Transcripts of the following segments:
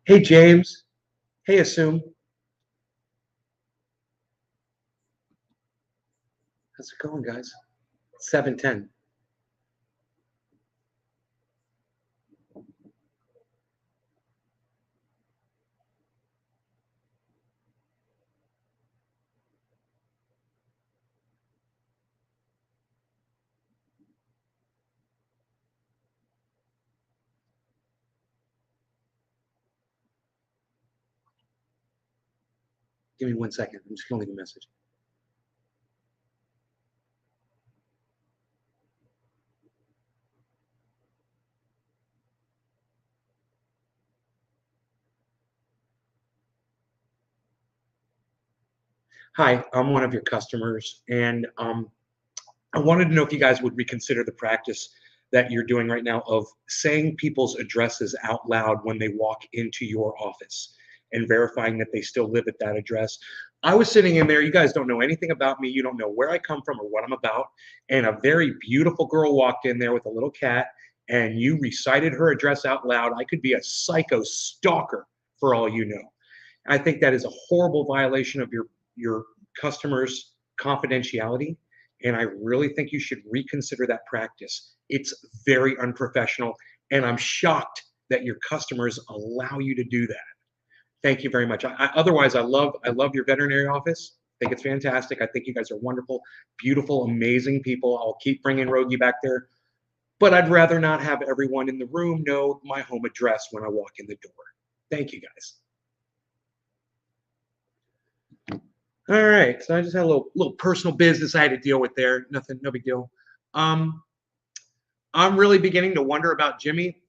Hey, James. Hey, Assume. How's it going, guys? 7:10. Give me 1 second. I'm just going to leave a message. Hi, I'm one of your customers, and I wanted to know if you guys would reconsider the practice that you're doing right now of saying people's addresses out loud when they walk into your office and verifying that they still live at that address. I was sitting in there. You guys don't know anything about me. You don't know where I come from or what I'm about. And a very beautiful girl walked in there with a little cat, and you recited her address out loud. I could be a psycho stalker for all you know. I think that is a horrible violation of your customers' confidentiality, and I really think you should reconsider that practice. It's very unprofessional, and I'm shocked that your customers allow you to do that. Thank you very much. Otherwise, I love your veterinary office. I think it's fantastic. I think you guys are wonderful, beautiful, amazing people. I'll keep bringing Rogie back there, but I'd rather not have everyone in the room know my home address when I walk in the door. Thank you, guys. All right, so I just had a little personal business I had to deal with there. Nothing, no big deal. I'm really beginning to wonder about Jimmy.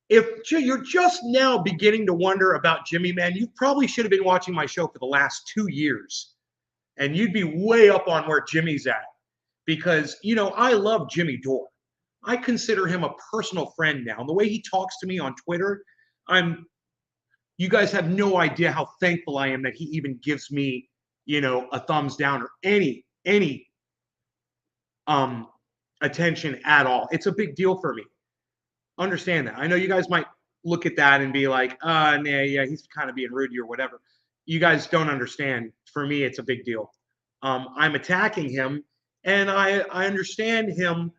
If you're just now beginning to wonder about Jimmy, man, you probably should have been watching my show for the last 2 years, and you'd be way up on where Jimmy's at. Because I love Jimmy Dore. I consider him a personal friend now. And the way he talks to me on Twitter, you guys have no idea how thankful I am that he even gives me a thumbs down or any attention at all. It's a big deal for me. Understand that. I know you guys might look at that and be like, nah, yeah, he's kind of being rude to you or whatever. You guys don't understand. For me, it's a big deal. I'm attacking him, and I understand him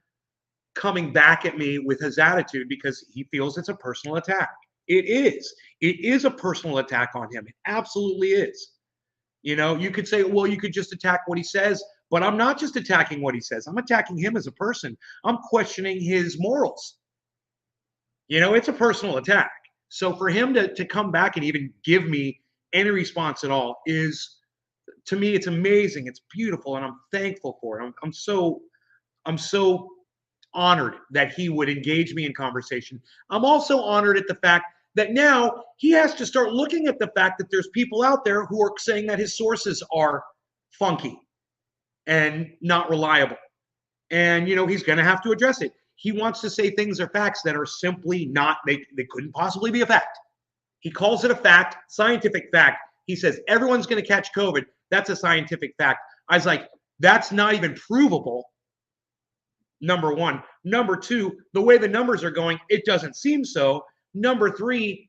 coming back at me with his attitude because he feels it's a personal attack. It is. It is a personal attack on him. It absolutely is. You could say, well, you could just attack what he says, but I'm not just attacking what he says. I'm attacking him as a person. I'm questioning his morals. It's a personal attack. So for him to come back and even give me any response at all is, to me, it's amazing. It's beautiful, and I'm thankful for it. I'm so honored that he would engage me in conversation. I'm also honored at the fact that now he has to start looking at the fact that there's people out there who are saying that his sources are funky and not reliable. And, he's going to have to address it. He wants to say things are facts that are simply not, they couldn't possibly be a fact. He calls it a fact, scientific fact. He says everyone's going to catch COVID. That's a scientific fact. I was like, that's not even provable. Number one. Number two, the way the numbers are going, it doesn't seem so. Number three,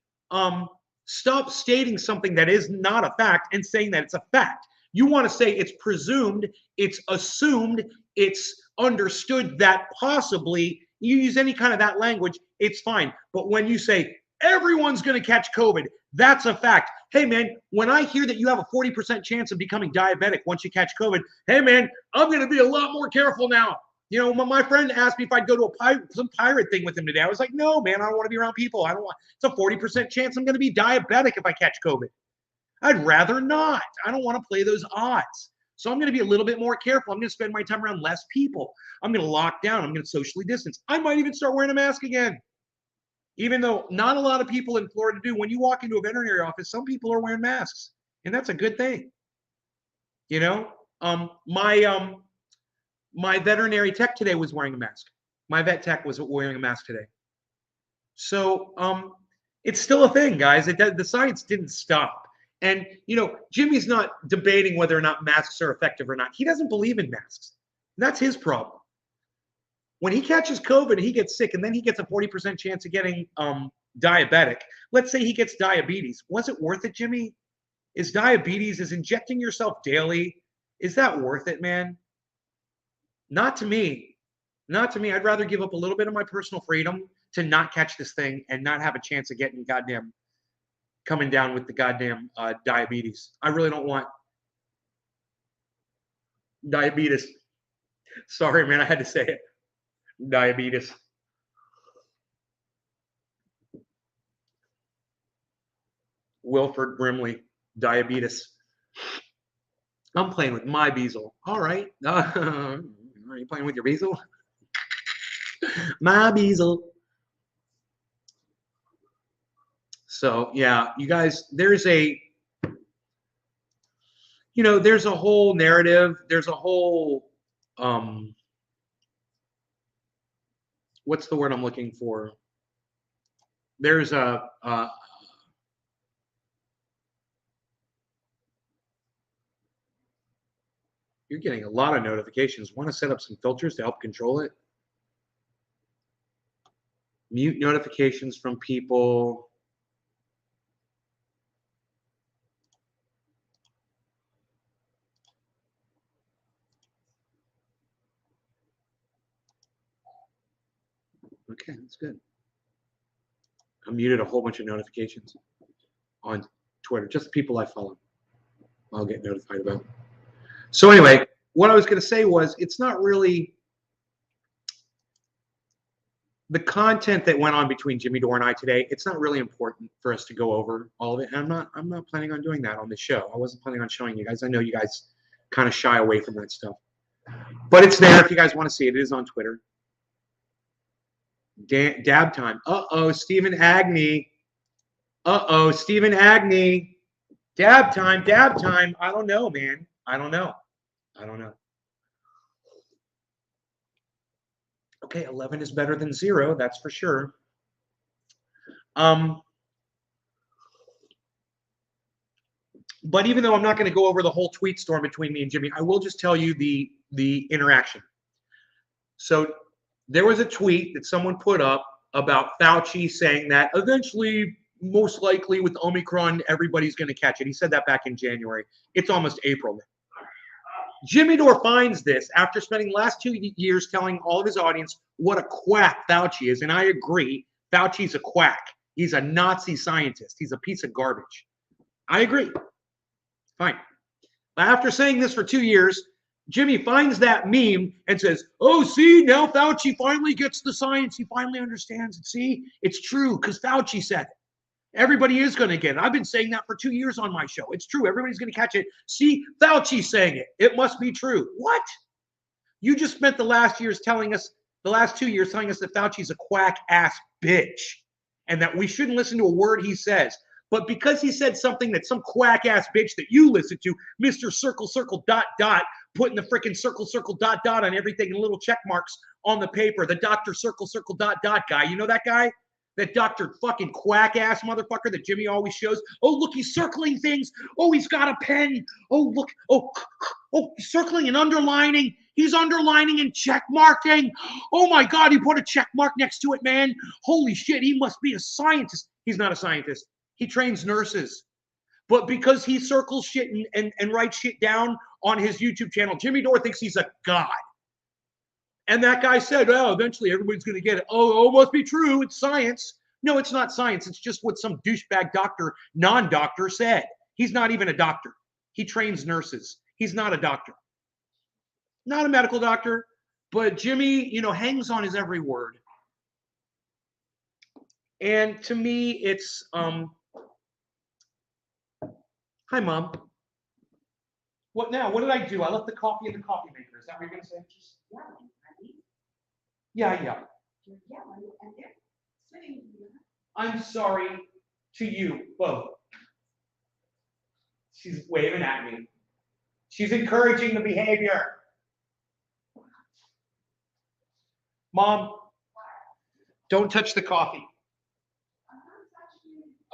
stop stating something that is not a fact and saying that it's a fact. You want to say it's presumed, it's assumed, it's understood that possibly, you use any kind of that language, it's fine. But when you say everyone's going to catch COVID, that's a fact. Hey, man, when I hear that you have a 40% chance of becoming diabetic once you catch COVID, hey, man, I'm going to be a lot more careful now. You know, my friend asked me if I'd go to some pirate thing with him today. I was like, no, man, I don't want to be around people. I don't want. It's a 40% chance I'm going to be diabetic if I catch COVID. I'd rather not. I don't want to play those odds. So I'm going to be a little bit more careful. I'm going to spend my time around less people. I'm going to lock down. I'm going to socially distance. I might even start wearing a mask again. Even though not a lot of people in Florida do. When you walk into a veterinary office, some people are wearing masks, and that's a good thing. You know, my veterinary tech today was wearing a mask. My vet tech was wearing a mask today. So it's still a thing, guys. The science didn't stop. And, you know, Jimmy's not debating whether or not masks are effective or not. He doesn't believe in masks. That's his problem. When he catches COVID, he gets sick, and then he gets a 40% chance of getting diabetic. Let's say he gets diabetes. Was it worth it, Jimmy? Is injecting yourself daily, is that worth it, man? Not to me. Not to me. I'd rather give up a little bit of my personal freedom to not catch this thing and not have a chance of getting coming down with the goddamn diabetes. I really don't want diabetes. Sorry, man, I had to say it. Diabetes. Wilford Brimley, diabetes. I'm playing with my Beazle. All right. Are you playing with your Beazle? My Beazle. So, yeah, you guys, there's a whole narrative. There's a whole, what's the word I'm looking for? There's you're getting a lot of notifications. Want to set up some filters to help control it? Mute notifications from people. Okay, that's good. I muted a whole bunch of notifications on Twitter, just the people I follow. I'll get notified about. So anyway, what I was going to say was, it's not really the content that went on between Jimmy Dore and I today. It's not really important for us to go over all of it. And I'm not planning on doing that on the show. I wasn't planning on showing you guys. I know you guys kind of shy away from that stuff, but it's there if you guys want to see it. It is on Twitter. Dab time. Stephen Agnew. Stephen Agnew. Dab time. I don't know, man. I don't know. Okay, 11 is better than 0. That's for sure. But even though I'm not going to go over the whole tweet storm between me and Jimmy, I will just tell you the interaction. So there was a tweet that someone put up about Fauci saying that eventually, most likely with Omicron, everybody's going to catch it. He said that back in January. It's almost April now. Jimmy Dore finds this after spending the last 2 years telling all of his audience what a quack Fauci is. And I agree, Fauci's a quack. He's a Nazi scientist. He's a piece of garbage. I agree. Fine. After saying this for 2 years, Jimmy finds that meme and says, oh, see, now Fauci finally gets the science. He finally understands it. See, it's true because Fauci said it. Everybody is going to get it. I've been saying that for 2 years on my show. It's true. Everybody's going to catch it. See, Fauci's saying it. It must be true. What? You just spent the last 2 years telling us that Fauci's a quack ass bitch and that we shouldn't listen to a word he says. But because he said something that some quack ass bitch that you listen to, Mr. Circle, Circle, dot, dot, putting the freaking circle, circle, dot, dot on everything and little check marks on the paper, the Dr. Circle, Circle, dot, dot guy. You know that guy? That Dr. fucking quack ass motherfucker that Jimmy always shows. Oh, look, he's circling things. Oh, he's got a pen. Oh, look. Oh, he's circling and underlining. He's underlining and check marking. Oh my God, he put a check mark next to it, man. Holy shit, he must be a scientist. He's not a scientist. He trains nurses. But because he circles shit and writes shit down on his YouTube channel, Jimmy Dore thinks he's a god. And that guy said, oh, eventually everybody's going to get it. Oh, it must be true. It's science. No, it's not science. It's just what some douchebag doctor, non-doctor said. He's not even a doctor. He trains nurses. He's not a doctor. Not a medical doctor. But Jimmy, you know, hangs on his every word. And to me, it's hi mom. What now? What did I do? I left the coffee in the coffee maker. Is that what you're gonna say? Yeah. I'm sorry to you both. She's waving at me. She's encouraging the behavior. Mom, don't touch the coffee.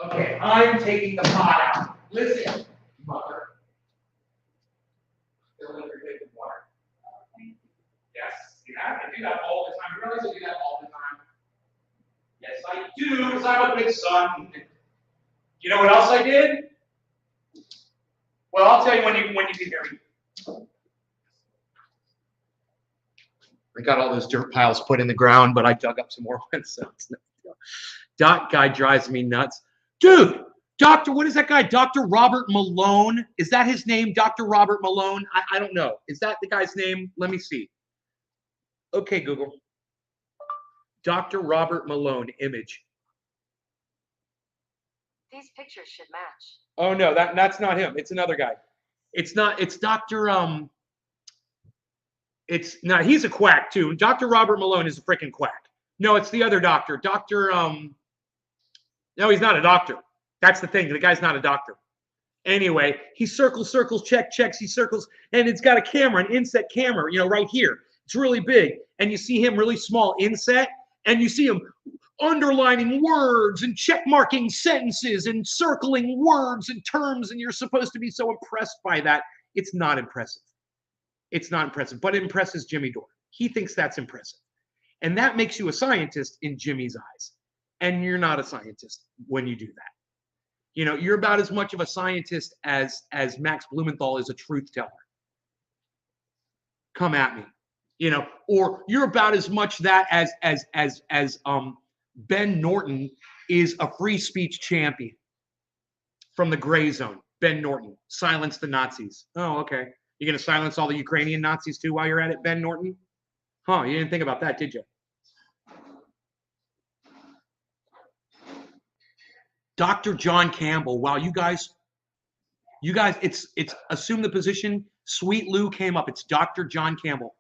Okay, I'm taking the pot out. Listen, mother. Fill in your drinking water. Yes, see that? I do that all the time. You realize I do that all the time? Yes, I do, because I'm a good son. You know what else I did? Well, I'll tell you when you can hear me. I got all those dirt piles put in the ground, but I dug up some more ones. So it's no deal. That guy drives me nuts. Dude, what is that guy? Dr. Robert Malone? Is that his name? Dr. Robert Malone? I don't know. Is that the guy's name? Let me see. Okay, Google. Dr. Robert Malone image. These pictures should match. Oh no, that's not him. It's another guy. It's not. It's Dr. It's not. He's a quack too. Dr. Robert Malone is a freaking quack. No, it's the other doctor. No, he's not a doctor. That's the thing. The guy's not a doctor. Anyway, he circles, checks, he circles, and it's got a camera, an inset camera, you know, right here. It's really big. And you see him really small inset, and you see him underlining words and check marking sentences and circling words and terms, and you're supposed to be so impressed by that. It's not impressive. It's not impressive, but it impresses Jimmy Dore. He thinks that's impressive. And that makes you a scientist in Jimmy's eyes. And you're not a scientist when you do that. You know, you're about as much of a scientist as Max Blumenthal is a truth teller. Come at me. You know, or you're about as much that as Ben Norton is a free speech champion from the gray zone. Ben Norton, silence the Nazis. Oh, okay. You're going to silence all the Ukrainian Nazis too while you're at it, Ben Norton? Huh, you didn't think about that, did you? Dr. John Campbell. Wow, you guys, it's assume the position. Sweet Lou came up. It's Dr. John Campbell.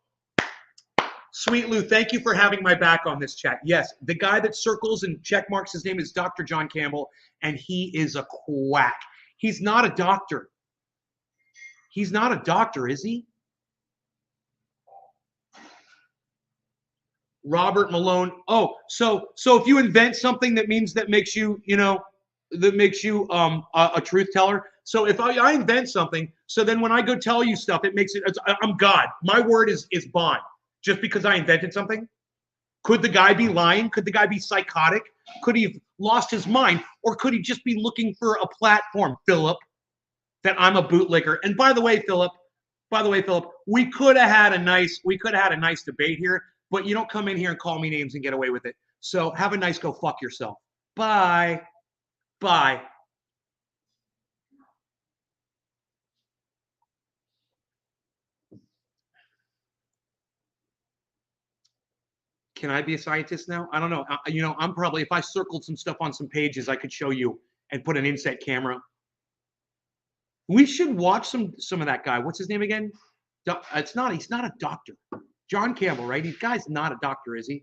Sweet Lou, thank you for having my back on this chat. Yes, the guy that circles and check marks, his name is Dr. John Campbell, and he is a quack. He's not a doctor. He's not a doctor, is he? Robert Malone. Oh, so if you invent something that makes you, you know, that makes you a truth teller. So if I invent something, so then when I go tell you stuff, it makes it. I'm God. My word is bond. Just because I invented something. Could the guy be lying? Could the guy be psychotic? Could he have lost his mind, or could he just be looking for a platform, Philip? That I'm a bootlicker. And by the way, Philip, we could have had a nice debate here, but you don't come in here and call me names and get away with it. So have a nice go fuck yourself. Bye. Bye. Can I be a scientist now? I don't know. You know, I'm probably, if I circled some stuff on some pages, I could show you and put an inset camera. We should watch some of that guy. What's his name again? He's not a doctor. John Campbell, right? This guy's not a doctor, is he?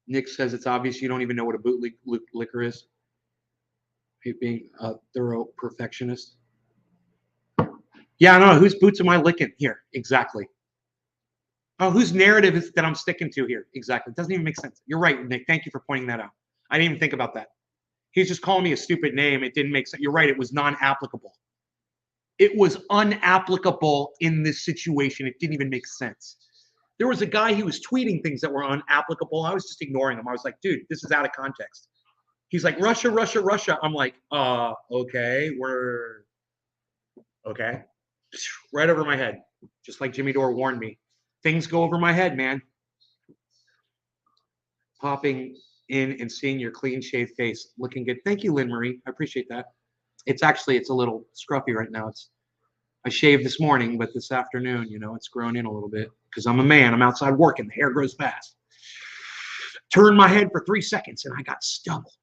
Nick says it's obvious you don't even know what a bootlicker is. Being a thorough perfectionist. Yeah, I don't know. Whose boots am I licking here? Exactly. Oh, whose narrative is that I'm sticking to here? Exactly. It doesn't even make sense. You're right, Nick. Thank you for pointing that out. I didn't even think about that. He's just calling me a stupid name. It didn't make sense. You're right. It was non-applicable. It was unapplicable in this situation. It didn't even make sense. There was a guy who was tweeting things that were unapplicable. I was just ignoring him. I was like, dude, this is out of context. He's like, Russia, Russia, Russia. I'm like, okay, okay. Right over my head. Just like Jimmy Dore warned me. Things go over my head, man. Popping in and seeing your clean shaved face looking good. Thank you, Lynn Marie. I appreciate that. It's a little scruffy right now. I shaved this morning, but this afternoon, it's grown in a little bit because I'm a man. I'm outside working. The hair grows fast. Turned my head for 3 seconds and I got stubble.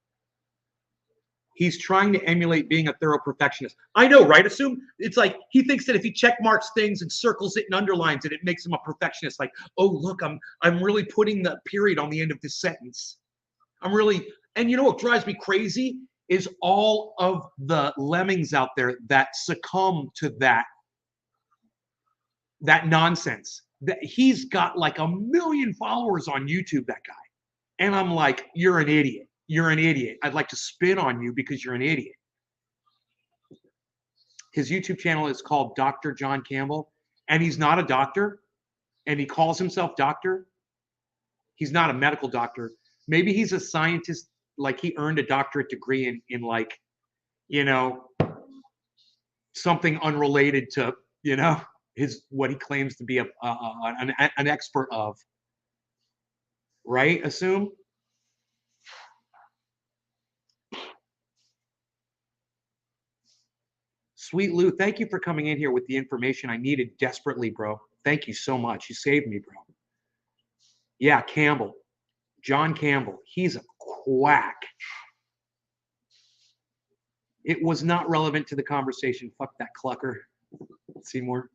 He's trying to emulate being a thorough perfectionist. I know, right? Assume it's like he thinks that if he check marks things and circles it and underlines it, it makes him a perfectionist. Like, oh, look, I'm really putting the period on the end of this sentence. And you know what drives me crazy is all of the lemmings out there that succumb to that nonsense. That he's got like 1 million followers on YouTube, that guy. And I'm like, you're an idiot. You're an idiot. I'd like to spin on you because you're an idiot. His YouTube channel is called Dr. John Campbell, and he's not a doctor, and he calls himself doctor. He's not a medical doctor. Maybe he's a scientist, like he earned a doctorate degree in like, something unrelated to, what he claims to be an expert of. Right? Assume. Sweet Lou, thank you for coming in here with the information I needed desperately, bro. Thank you so much. You saved me, bro. Yeah, Campbell. John Campbell. He's a quack. It was not relevant to the conversation. Fuck that clucker. Seymour.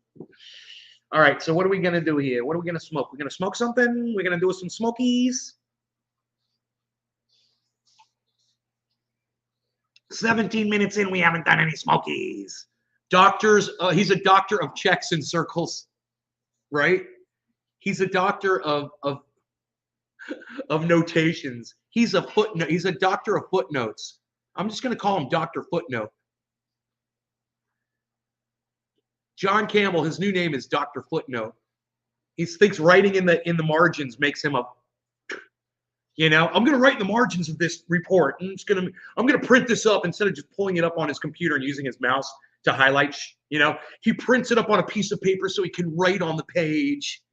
All right, so what are we going to do here? What are we going to smoke? We're going to smoke something? We're going to do some smokies? 17 minutes in, we haven't done any smokies. Doctors, he's a doctor of checks and circles, right? He's a doctor of notations. He's a footnote. He's a doctor of footnotes. I'm just going to call him Dr. Footnote. John Campbell, his new name is Dr. Footnote. He thinks writing in the margins makes him a I'm going to write in the margins of this report. And I'm going to print this up instead of just pulling it up on his computer and using his mouse to highlight. He prints it up on a piece of paper so he can write on the page.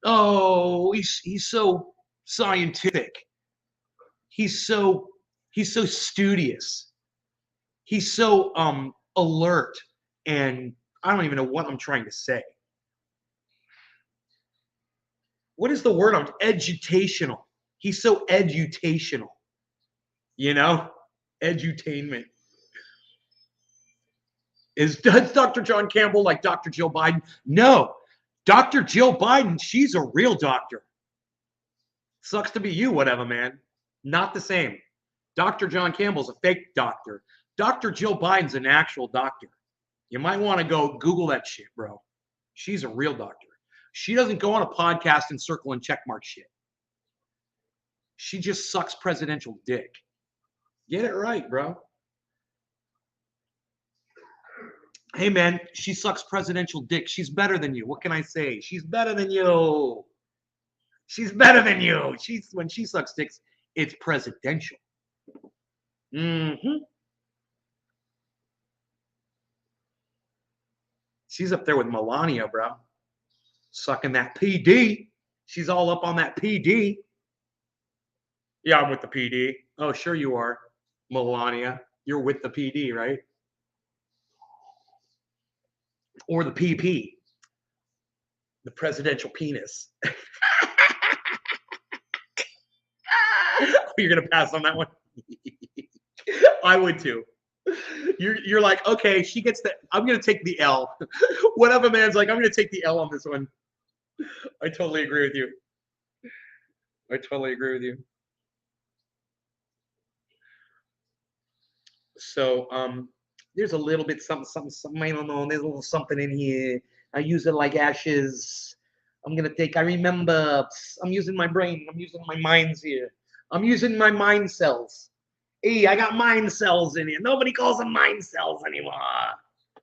Oh, he's so scientific. He's so studious. He's so alert, and I don't even know what I'm trying to say. What is the word? Edutational. He's so edutational, edutainment. Does Dr. John Campbell like Dr. Jill Biden? No. Dr. Jill Biden, she's a real doctor. Sucks to be you, whatever, man. Not the same. Dr. John Campbell's a fake doctor. Dr. Jill Biden's an actual doctor. You might want to go Google that shit, bro. She's a real doctor. She doesn't go on a podcast and circle and checkmark shit. She just sucks presidential dick. Get it right, bro. Hey, man, she sucks presidential dick. She's better than you. What can I say? She's better than you. She's better than you. When she sucks dicks, it's presidential. Mm-hmm. She's up there with Melania, bro. Sucking that PD. She's all up on that PD. Yeah, I'm with the PD. Oh, sure you are, Melania. You're with the PD, right? Or the PP, the presidential penis. You're gonna pass on that one. I would too. You're like, okay, she gets the. I'm gonna take the L. Whatever, man's like, I'm gonna take the L on this one. I totally agree with you. So there's a little bit something. I don't know. There's a little something in here. I use it like ashes. I remember. I'm using my brain. I'm using my minds here. I'm using my mind cells. Hey, I got mind cells in here. Nobody calls them mind cells anymore.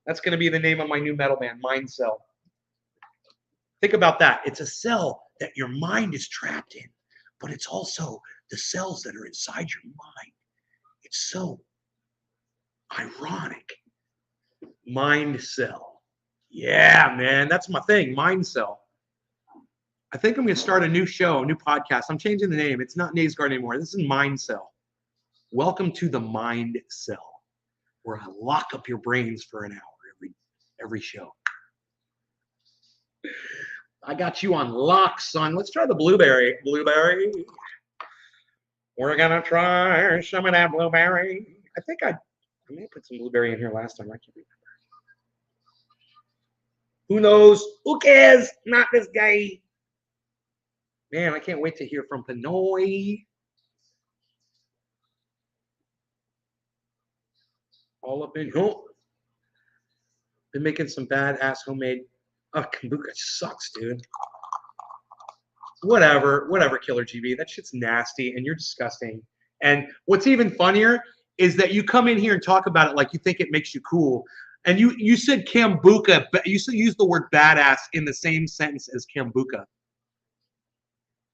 That's going to be the name of my new metal band, Mind Cell. Think about that. It's a cell that your mind is trapped in, but it's also the cells that are inside your mind. It's so ironic. Mind Cell. Yeah, man. That's my thing. Mind Cell. I think I'm going to start a new show, a new podcast. I'm changing the name. It's not Naysguard anymore. This is Mind Cell. Welcome to the Mind Cell. where I lock up your brains for an hour every show. I got you on lock, son. Let's try the blueberry. Blueberry. We're gonna try some of that blueberry. I think I may have put some blueberry in here last time. I can't remember. Who knows? Who cares? Not this guy. Man, I can't wait to hear from Pinoy. All up in here. Been making some badass homemade. Oh, kombucha sucks, dude. Whatever, Killer GB. That shit's nasty and you're disgusting. And what's even funnier is that you come in here and talk about it like you think it makes you cool. And you said kombucha, but you used the word badass in the same sentence as kombucha.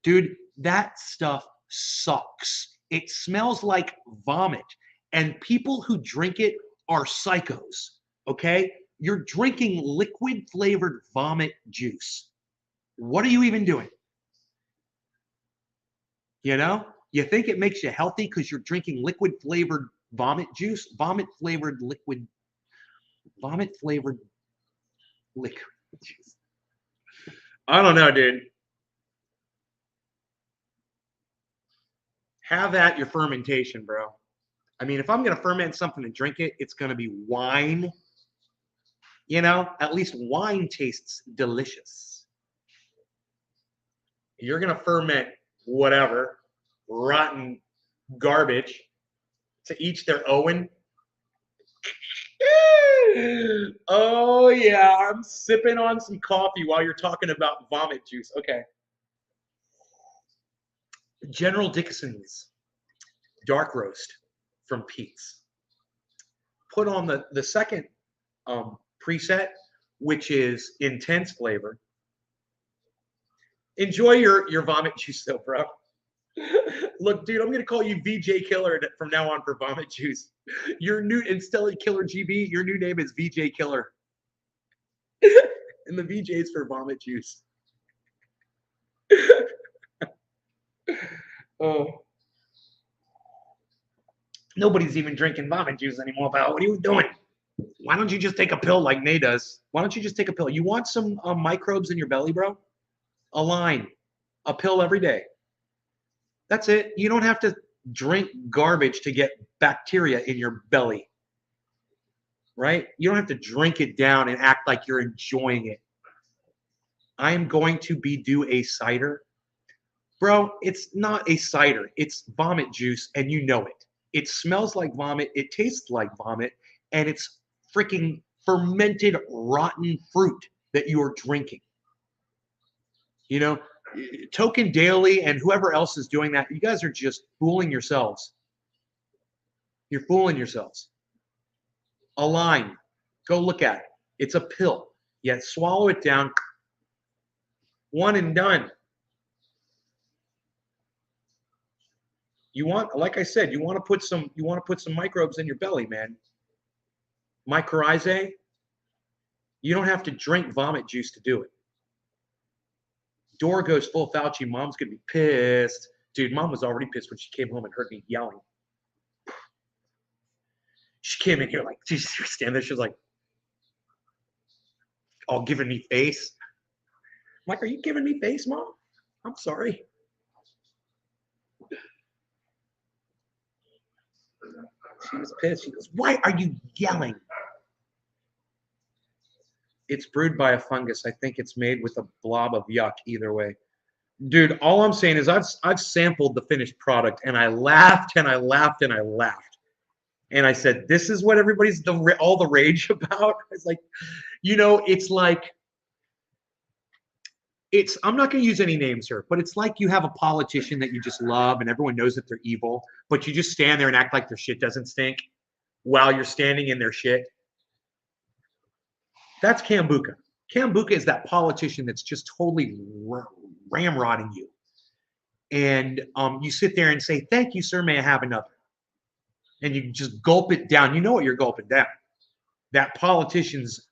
Dude, that stuff sucks. It smells like vomit. And people who drink it are psychos, okay? You're drinking liquid flavored vomit juice. What are you even doing? You know, you think it makes you healthy because you're drinking liquid flavored vomit juice, vomit flavored liquid juice. I don't know, dude. Have at your fermentation, bro. I mean, if I'm going to ferment something and drink it, it's going to be wine. You know, at least wine tastes delicious. You're going to ferment whatever, rotten garbage, to each their own. Oh, yeah, I'm sipping on some coffee while you're talking about vomit juice. Okay. General Dickinson's dark roast from Pete's. Put on the second preset, which is intense flavor. Enjoy your vomit juice though, bro. Look, dude, I'm going to call you VJ Killer from now on for vomit juice. Your new, instead of Killer GB, your new name is VJ Killer. And the VJ is for vomit juice. Oh. Nobody's even drinking vomit juice anymore, pal. What are you doing? Why don't you just take a pill like Nay does? Why don't you just take a pill? You want some microbes in your belly, bro? A line. A pill every day. That's it. You don't have to drink garbage to get bacteria in your belly. Right? You don't have to drink it down and act like you're enjoying it. I am going to do a cider. Bro, it's not a cider. It's vomit juice, and you know it. It smells like vomit. It tastes like vomit. And it's freaking fermented rotten fruit that you are drinking. You know, Token Daily and whoever else is doing that, you guys are just fooling yourselves. You're fooling yourselves. A line. Go look at it. It's a pill. Yet swallow it down. One and done. You want, like I said, you want to put some microbes in your belly, man. Mycorrhizae. You don't have to drink vomit juice to do it. Dore goes full Fauci. Mom's gonna be pissed. Dude, Mom was already pissed when she came home and heard me yelling. She came in here like, she was standing there. She was like, all giving me face. I'm like, are you giving me face, Mom? I'm sorry. She was pissed. She goes, why are you yelling? It's brewed by a fungus. I think it's made with a blob of yuck either way. Dude, all I'm saying is I've sampled the finished product and I laughed and I laughed and I laughed. And I said, this is what everybody's all the rage about. It's like, you know, it's like, I'm not going to use any names here, but it's like you have a politician that you just love and everyone knows that they're evil, but you just stand there and act like their shit doesn't stink while you're standing in their shit. That's kombucha. Kombucha is that politician that's just totally ramrodding you. And you sit there and say, thank you, sir, may I have another? And you just gulp it down. You know what you're gulping down. That politician's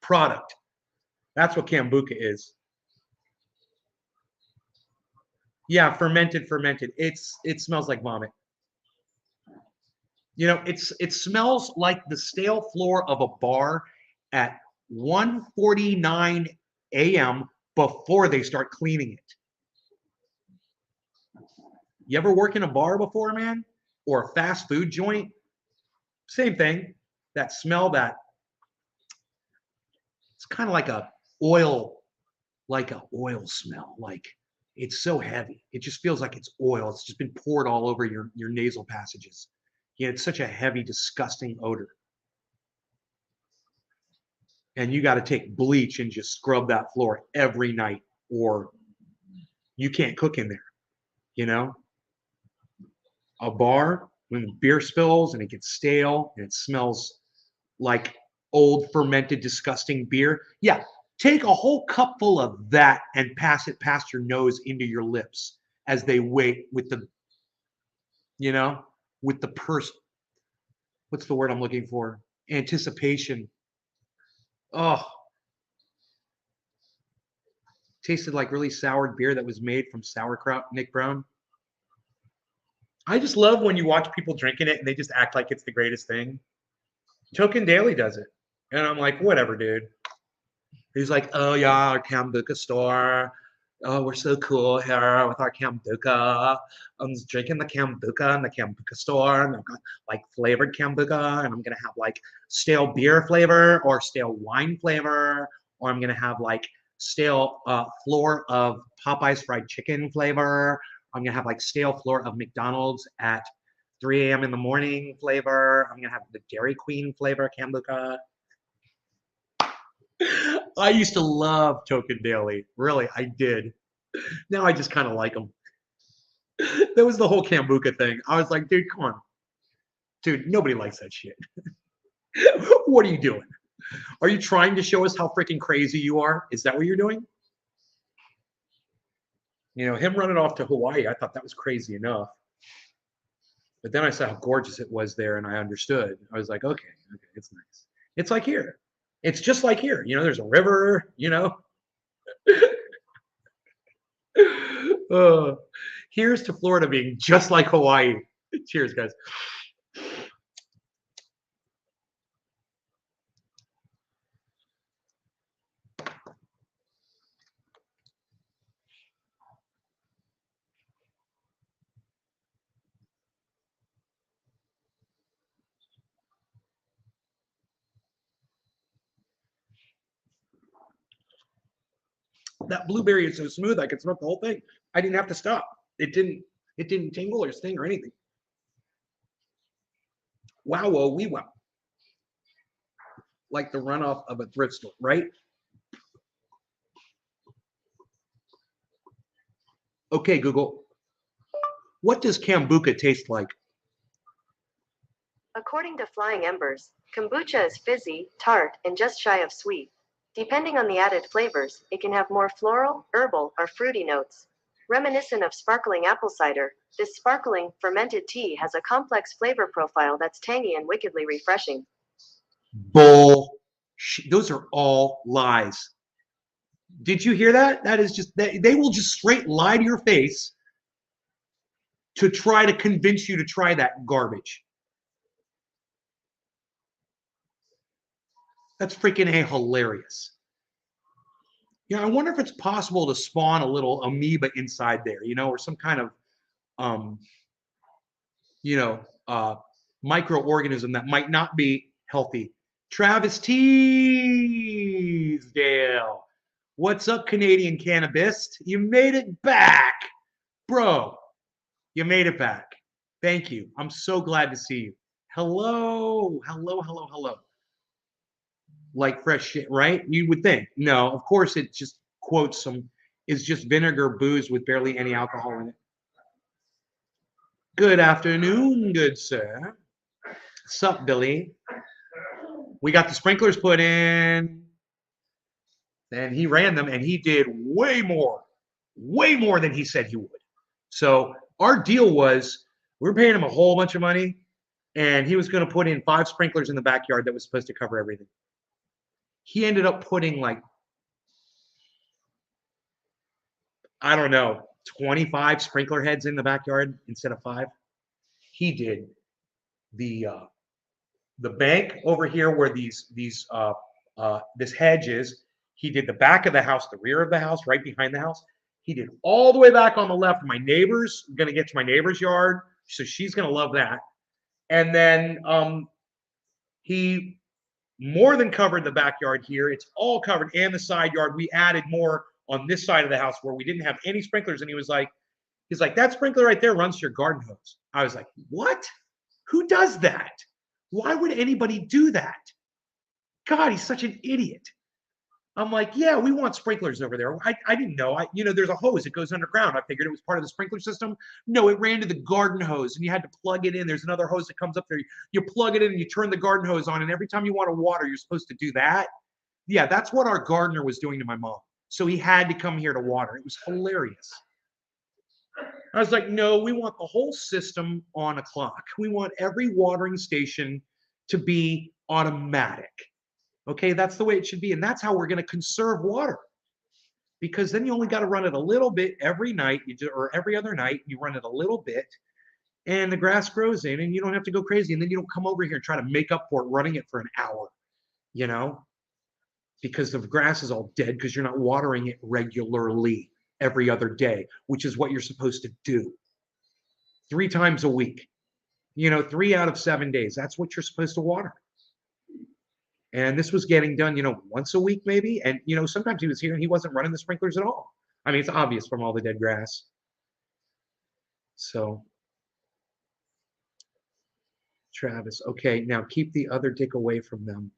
product. That's what kombucha is. Yeah, fermented. It smells like vomit. You know, it smells like the stale floor of a bar at 1:49 a.m. before they start cleaning it. You ever work in a bar before, man? Or a fast food joint? Same thing. That smell, that it's kind of like a oil smell. Like it's so heavy. It just feels like it's oil. It's just been poured all over your nasal passages. Yeah, it's such a heavy, disgusting odor. And you got to take bleach and just scrub that floor every night, or you can't cook in there. You know, a bar when beer spills and it gets stale and it smells like old fermented disgusting beer. Yeah, take a whole cup full of that and pass it past your nose into your lips as they wait with the, you know, with the what's the word I'm looking for? Anticipation. Oh, tasted like really soured beer that was made from sauerkraut, Nick Brown. I just love when you watch people drinking it and they just act like it's the greatest thing. Token Daily does it. And I'm like, whatever, dude. He's like, oh yeah, our Kambuka store. Oh, we're so cool here with our Kambuka. I'm just drinking the Kambuka in the Kambuka store, and I've got like flavored Kambuka, and I'm gonna have like stale beer flavor or stale wine flavor, or I'm gonna have like stale floor of Popeye's fried chicken flavor. I'm gonna have like stale floor of McDonald's at 3 a.m. in the morning flavor. I'm gonna have the Dairy Queen flavor Kambuka. I used to love Token Daily. Really, I did. Now I just kind of like them. That was the whole Kambuka thing. I was like, dude, come on. Dude, nobody likes that shit. What are you doing? Are you trying to show us how freaking crazy you are? Is that what you're doing? You know, him running off to Hawaii, I thought that was crazy enough. But then I saw how gorgeous it was there and I understood. I was like, okay, it's nice. It's like here. It's just like here. You know, there's a river, you know. Here's to Florida being just like Hawaii. Cheers, guys. That blueberry is so smooth I could smoke the whole thing. I didn't have to stop. It didn't tingle or sting or anything. Wow, oh, wee wow. Like the runoff of a thrift store, right? Okay, Google. What does kombucha taste like? According to Flying Embers, kombucha is fizzy, tart, and just shy of sweet. Depending on the added flavors, it can have more floral, herbal, or fruity notes. Reminiscent of sparkling apple cider, this sparkling, fermented tea has a complex flavor profile that's tangy and wickedly refreshing. Bull. Those are all lies. Did you hear that? That is just, they will just straight lie to your face to try to convince you to try that garbage. That's freaking hilarious. Yeah, I wonder if it's possible to spawn a little amoeba inside there, you know, or some kind of, um, you know, microorganism that might not be healthy. Travis Teasdale. What's up, Canadian cannabist? You made it back. Bro, you made it back. Thank you. I'm so glad to see you. Hello, hello, hello, hello. Like fresh shit, right? You would think. No, of course it just quotes some, it's just vinegar booze with barely any alcohol in it. Good afternoon, good sir. Sup, Billy? We got the sprinklers put in, and he ran them, and he did way more than he said he would. So our deal was we were paying him a whole bunch of money, and he was going to put in 5 sprinklers in the backyard that was supposed to cover everything. He ended up putting like, I don't know, 25 sprinkler heads in the backyard instead of 5. He did the bank over here where this hedge is. He did the back of the house, the rear of the house, right behind the house. He did all the way back on the left. My neighbor's going to get to my neighbor's yard, so she's going to love that. And then he more than covered the backyard here. It's all covered, and the side yard. We added more on this side of the house where we didn't have any sprinklers. And he's like, that sprinkler right there runs to your garden hose. I was like, what? Who does that? Why would anybody do that? God, he's such an idiot. I'm like, yeah, we want sprinklers over there. I didn't know. There's a hose that goes underground. I figured it was part of the sprinkler system. No, it ran to the garden hose, and you had to plug it in. There's another hose that comes up there. You plug it in, and you turn the garden hose on, and every time you want to water, you're supposed to do that. Yeah, that's what our gardener was doing to my mom. So he had to come here to water. It was hilarious. I was like, no, we want the whole system on a clock. We want every watering station to be automatic. Okay, that's the way it should be. And that's how we're going to conserve water. Because then you only got to run it a little bit every night, or every other night, you run it a little bit, and the grass grows in, and you don't have to go crazy. And then you don't come over here and try to make up for it running it for an hour, because the grass is all dead because you're not watering it regularly every other day, which is what you're supposed to do 3 times a week. 3 out of 7 days. That's what you're supposed to water. And this was getting done, once a week maybe. And, sometimes he was here and he wasn't running the sprinklers at all. I mean, it's obvious from all the dead grass. So, Travis, okay, now keep the other dick away from them.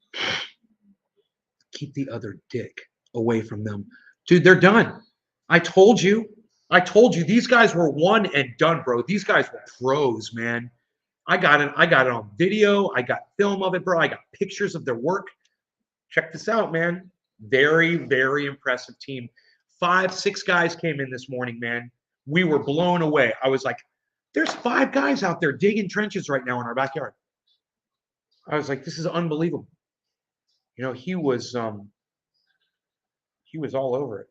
Keep the other dick away from them. Dude, they're done. I told you. These guys were one and done, bro. These guys were pros, man. I got it on video. I got film of it, bro. I got pictures of their work. Check this out, man. Very, very impressive team. 5, 6 guys came in this morning, man. We were blown away. I was like, there's 5 guys out there digging trenches right now in our backyard. I was like, this is unbelievable. He was all over it.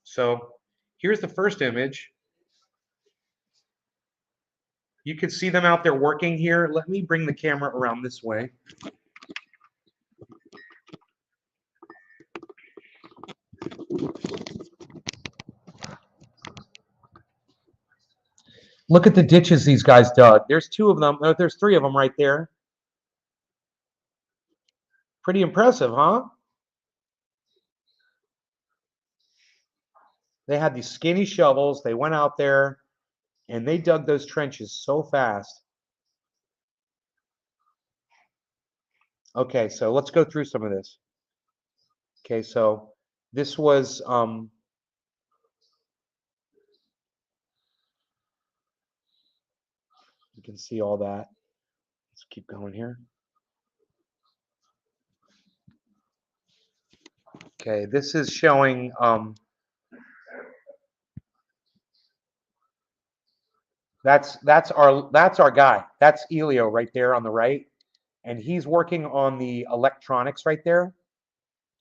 So here's the first image. You can see them out there working here. Let me bring the camera around this way. Look at the ditches these guys dug. There's 2 of them. Oh, there's 3 of them right there. Pretty impressive, huh? They had these skinny shovels. They went out there and they dug those trenches so fast. Okay, so let's go through some of this. Okay, so this was you can see all that. Let's keep going here. Okay, this is showing that's our guy. That's Elio right there on the right. And he's working on the electronics right there.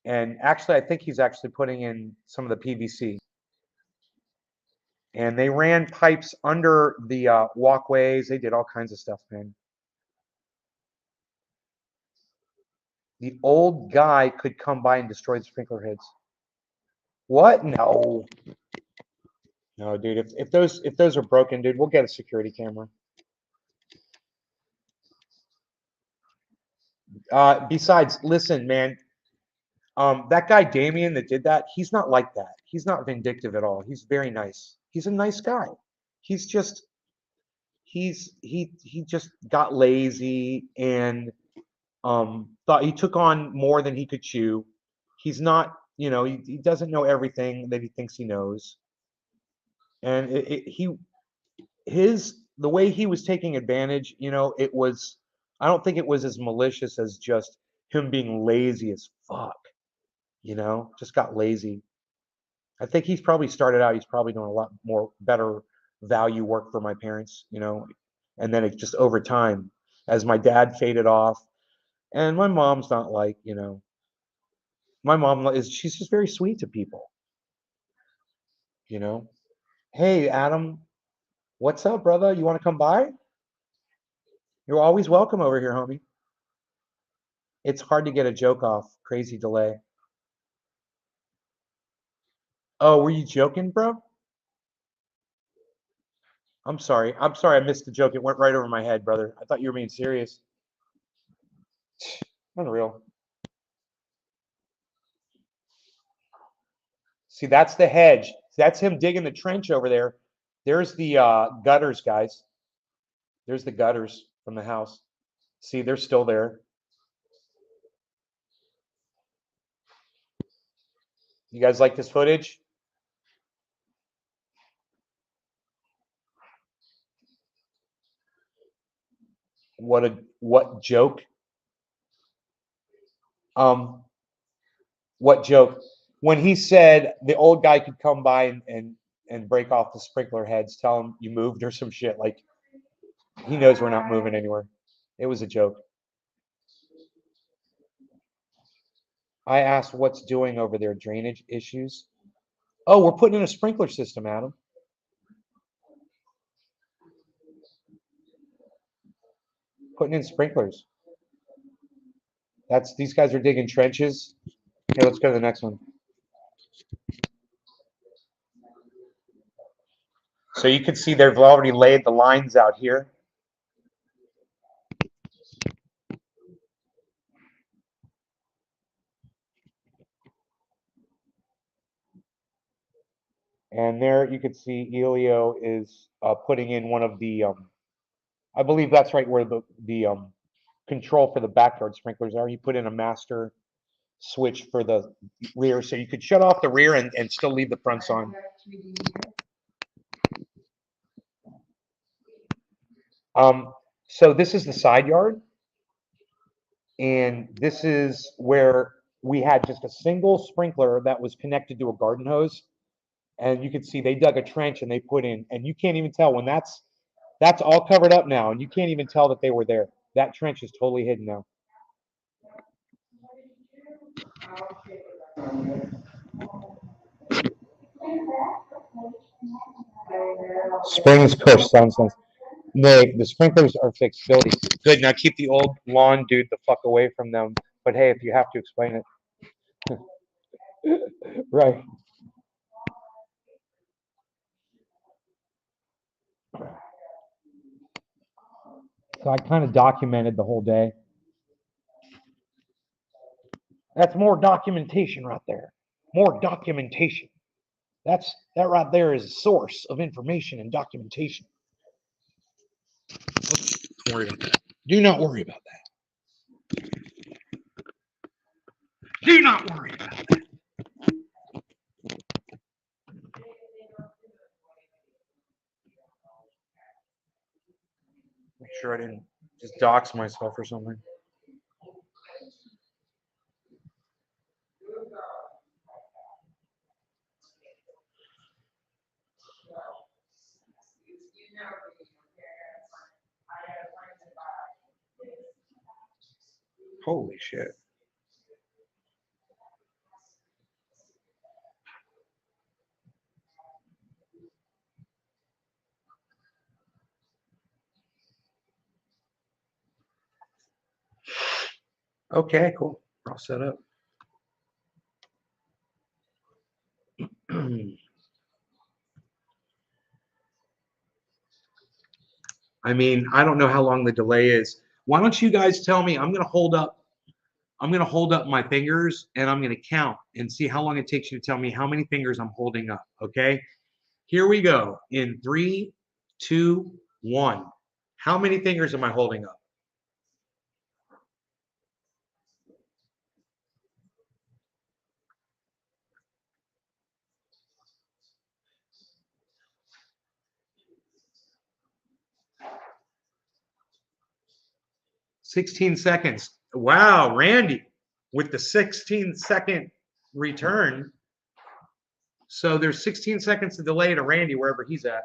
And actually, I think he's actually putting in some of the PVC. And they ran pipes under the walkways. They did all kinds of stuff, man. The old guy could come by and destroy the sprinkler heads. What? No. No, dude. If those are broken, dude, we'll get a security camera. Besides, listen, man. That guy Damien that did that, he's not like that. He's not vindictive at all. He's very nice. He's a nice guy. He's just he just got lazy and thought he took on more than he could chew. He's not, he doesn't know everything that he thinks he knows. And the way he was taking advantage, it was, I don't think it was as malicious as just him being lazy as fuck. Just got lazy. I think he's probably started out, he's probably doing a lot more better value work for my parents, and then it just over time, as my dad faded off, and my mom's not like, my mom she's just very sweet to people, Hey, Adam, what's up, brother? You want to come by? You're always welcome over here, homie. It's hard to get a joke off. Crazy delay. Oh, were you joking, bro? I'm sorry. I'm sorry I missed the joke. It went right over my head, brother. I thought you were being serious. Unreal. See, that's the hedge. That's him digging the trench over there. There's the gutters, guys. There's the gutters from the house. See, they're still there. You guys like this footage? What joke? What joke? When he said the old guy could come by and break off the sprinkler heads, tell him you moved or some shit. Like, he knows we're not moving anywhere. It was a joke. I asked what's doing over there, drainage issues. Oh, we're putting in a sprinkler system, Adam. Putting in sprinklers. These guys are digging trenches. Okay, let's go to the next one. So you can see they've already laid the lines out here. And there you can see Elio is putting in one of the, I believe that's right where the control for the backyard sprinklers are. He put in a master switch for the rear, so you could shut off the rear and still leave the fronts on. So this is the side yard, and this is where we had just a single sprinkler that was connected to a garden hose, and you can see they dug a trench and they put in, and you can't even tell when that's all covered up now, and you can't even tell that they were there. That trench is totally hidden now. Springs push, sounds nice. Nay, the sprinklers are fixed. Billy, good. Now keep the old lawn dude the fuck away from them. But hey, if you have to explain it, right? So I kind of documented the whole day. That's more documentation right there. More documentation. That right there is a source of information and documentation. Don't worry about that. Do not worry about that. Do not worry about that. Make sure I didn't just dox myself or something. Holy shit. Okay, cool. We're all set up. I mean, I don't know how long the delay is. Why don't you guys tell me? I'm gonna hold up my fingers and I'm gonna count and see how long it takes you to tell me how many fingers I'm holding up. Okay. Here we go. In 3, 2, 1. How many fingers am I holding up? "16 seconds." Wow, Randy with the 16-second return. So there's 16 seconds of delay to Randy wherever he's at.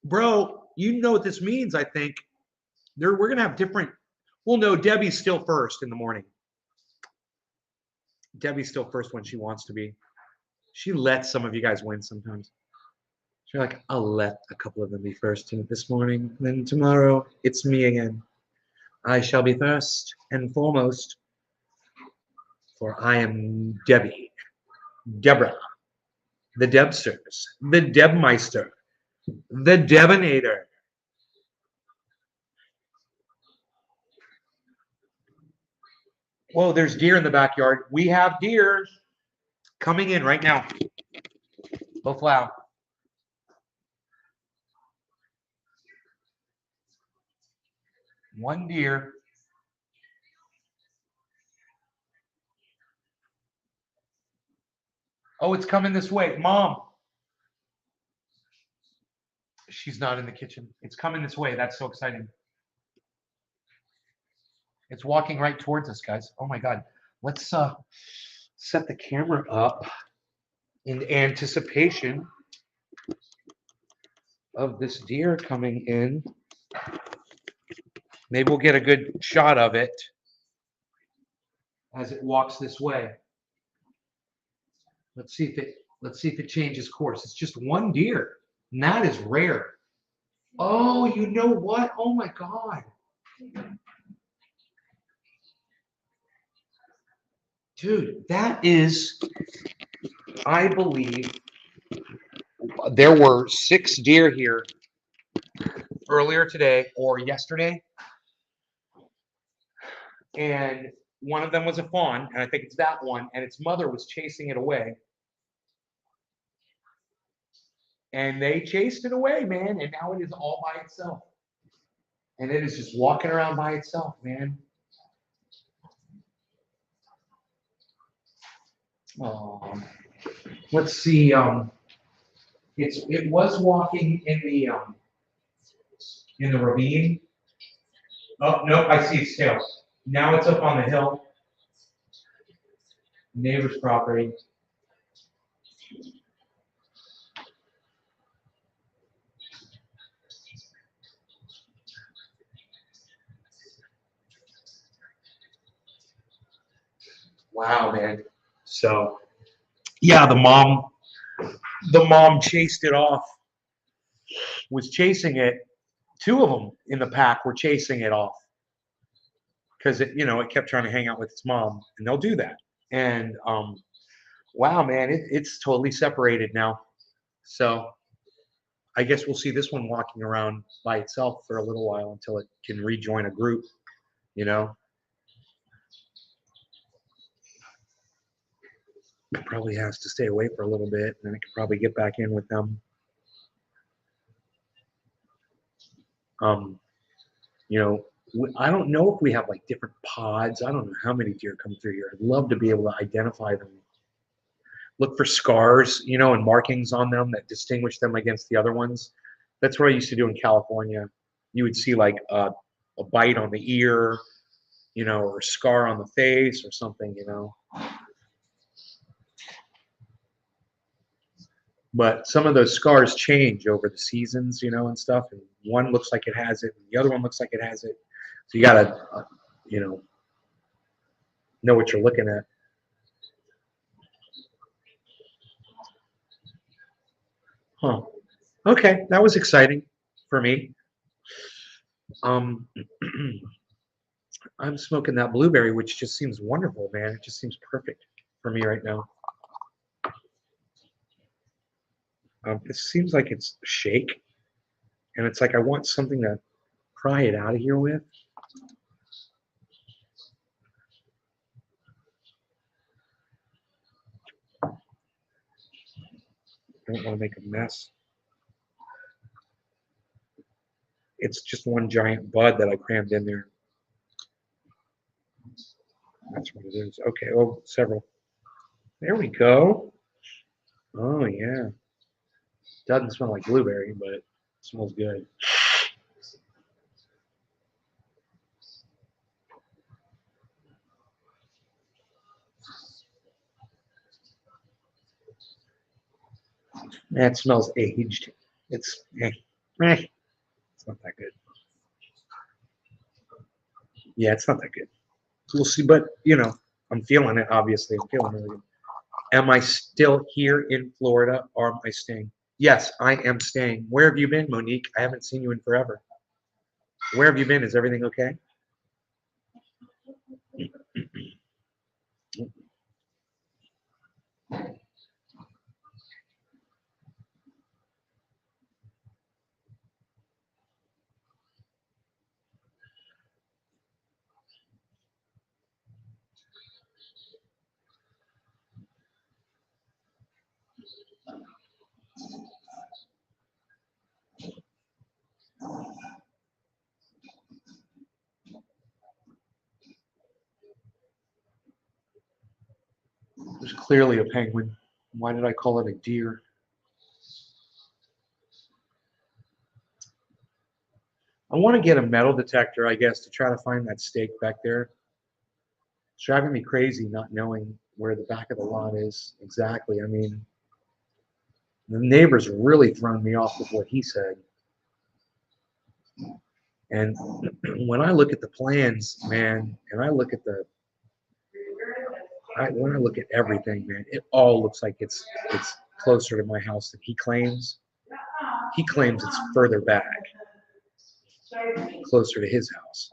Bro, you know what this means, I think. We're going to have different. Well, no, Debbie's still first in the morning. Debbie's still first when she wants to be. She lets some of you guys win sometimes. You're like, I'll let a couple of them be first this morning. Then tomorrow, it's me again. I shall be first and foremost, for I am Deborah, the Debsters, the Debmeister, the Debonator. Whoa, there's deer in the backyard. We have deer coming in right now. Go flow. One deer. Oh, it's coming this way. Mom. She's not in the kitchen. It's coming this way. That's so exciting. It's walking right towards us, guys. Oh my God. Let's set the camera up in anticipation of this deer coming in. Maybe we'll get a good shot of it as it walks this way. Let's see if it changes course. It's just one deer, and that is rare. Oh, you know what? Oh my God. Dude, that is, I believe, there were 6 deer here earlier today or yesterday. And one of them was a fawn, and I think it's that one, and its mother was chasing it away. And they chased it away, man, and now it is all by itself. And it is just walking around by itself, man. Oh, let's see. It was walking in the ravine. Oh no, I see its tail. Now it's up on the hill, neighbor's property. Wow, man. So, yeah, the mom chased it off. Was chasing it. 2 of them in the pack were chasing it off because it kept trying to hang out with its mom, and they'll do that. And wow, man, it's totally separated now. So I guess we'll see this one walking around by itself for a little while until it can rejoin a group. It probably has to stay away for a little bit, and then it can probably get back in with them. I don't know if we have like different pods. I don't know how many deer come through here. I'd love to be able to identify them. Look for scars, and markings on them that distinguish them against the other ones. That's what I used to do in California. You would see like a bite on the ear, or a scar on the face or something, But some of those scars change over the seasons, and stuff. And one looks like it has it, and the other one looks like it has it. So you gotta, know what you're looking at. Huh. Okay, that was exciting for me. I'm smoking that blueberry, which just seems wonderful, man. It just seems perfect for me right now. It seems like it's shake, and it's like I want something to pry it out of here with. I don't want to make a mess. It's just one giant bud that I crammed in there. That's what it is. Okay, oh, several. There we go. Oh, yeah. Doesn't smell like blueberry, but it smells good. That smells aged. It's it's not that good. Yeah, it's not that good. We'll see, but I'm feeling it. Obviously, I'm feeling really good. Am I still here in Florida, or am I staying? Yes, I am staying. Where have you been, Monique? I haven't seen you in forever. Where have you been? Is everything okay? There's clearly a penguin. Why did I call it a deer? I want to get a metal detector, I guess, to try to find that stake back there. It's driving me crazy not knowing where the back of the lot is exactly. I mean, the neighbor's really thrown me off with what he said. And when I look at the plans, man, and I look at when I look at everything, man, it all looks like it's closer to my house than he claims. He claims it's further back, closer to his house,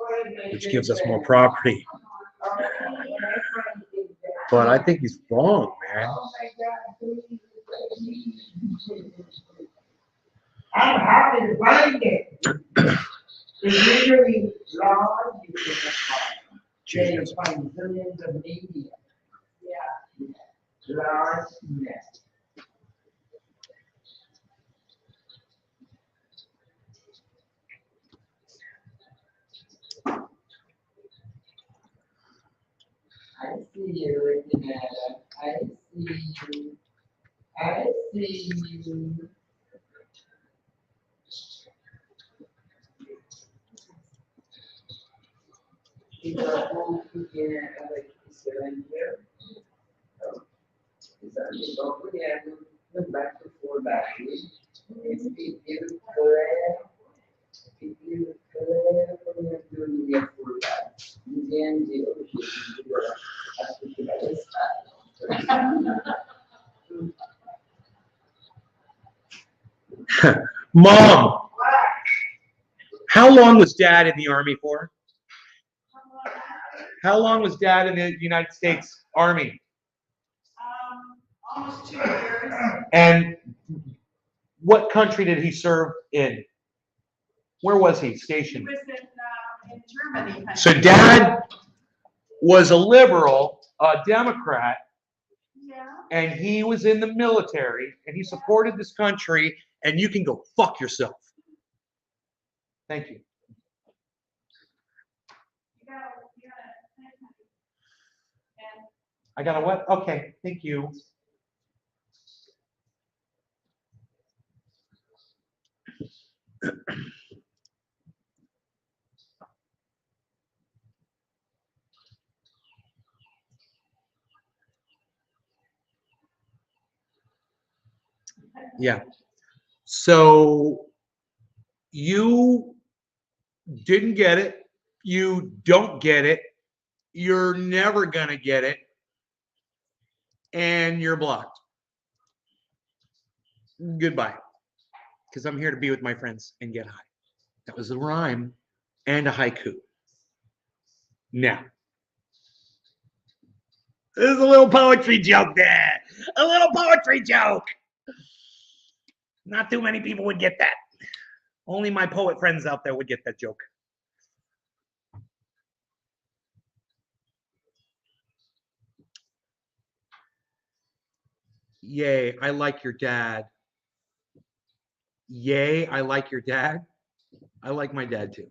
which gives us more property. But I think he's wrong, man. I'm happy to find it. It's usually large, you can find billions of media. Yeah. Large nest. I see you looking at it. I see you. I see you. Is our whole weekend like here? Is that the local? Yeah, look back before that. It's beautiful. If you doing the for that, then the Mom, how long was Dad in the Army for? How long was Dad in the United States Army? Almost 2 years. And what country did he serve in? Where was he He stationed? was in Germany. So Dad was a liberal, a Democrat, Yeah. and he was in the military, and he supported this country, and you can go fuck yourself. Thank you. I got a what? Okay, thank you. Yeah. So you didn't get it. You don't get it. You're never going to get it. And you're blocked. Goodbye. Because I'm here to be with my friends and get high. That was a rhyme and a haiku. Now, there's a little poetry joke there. A little poetry joke. Not too many people would get that. Only my poet friends out there would get that joke. Yay, I like your dad. Yay, I like your dad. I like my dad too.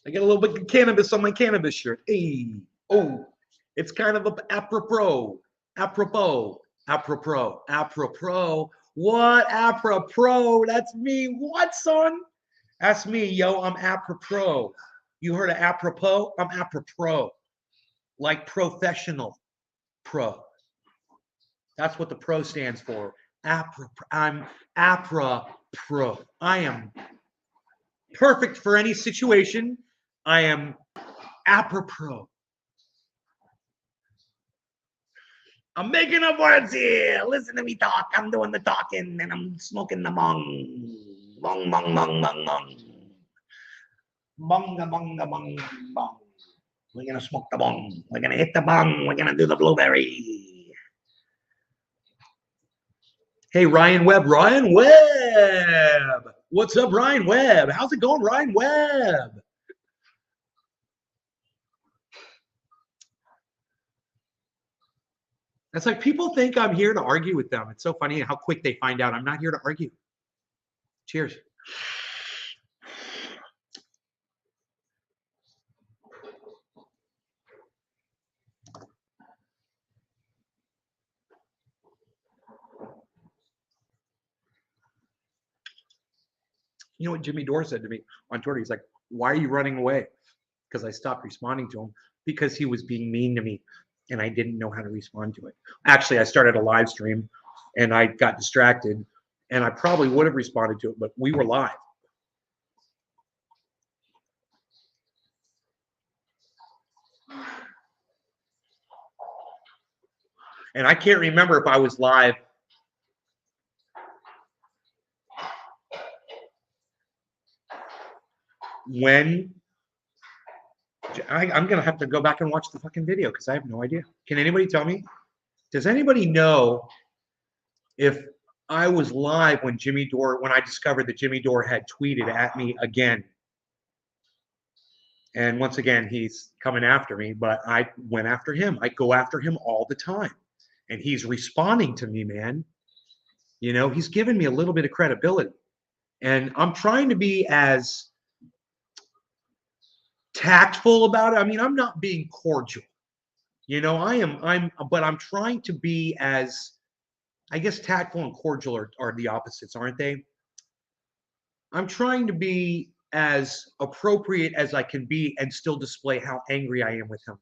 I get a little bit of cannabis on my cannabis shirt. Hey, oh, it's kind of apropos. Apropos. Apropos. Apropos. What apropos? That's me. What, son? That's me, yo. I'm apropos. You heard of apropos? I'm apropos. Like professional pro. That's what the pro stands for. I'm apropos. I am perfect for any situation. I am apropos. I'm making up words here. Listen to me talk. I'm doing the talking and I'm smoking the bong. Bong, bong, bong, bong, bong. Bonga, bonga, bong, bong. We're going to smoke the bong. We're going to hit the bong. We're going to do the blueberry. Hey, Ryan Webb. Ryan Webb. What's up, Ryan Webb? How's it going, Ryan Webb? It's like people think I'm here to argue with them. It's so funny how quick they find out I'm not here to argue. Cheers. You know what Jimmy Dore said to me on Twitter? He's like, why are you running away? Because I stopped responding to him because he was being mean to me and I didn't know how to respond to it. Actually, I started a live stream and I got distracted and I probably would have responded to it, but we were live. And I can't remember if I was live when. I'm going to have to go back and watch the fucking video because I have no idea. Can anybody tell me? Does anybody know if I was live when I discovered that Jimmy Dore had tweeted at me again? And once again, he's coming after me, but I went after him. I go after him all the time. And he's responding to me, man. You know, he's given me a little bit of credibility. And I'm trying to be as tactful about it. I mean, I'm not being cordial. You know, but I'm trying to be as, I guess tactful and cordial are the opposites, aren't they? I'm trying to be as appropriate as I can be and still display how angry I am with him.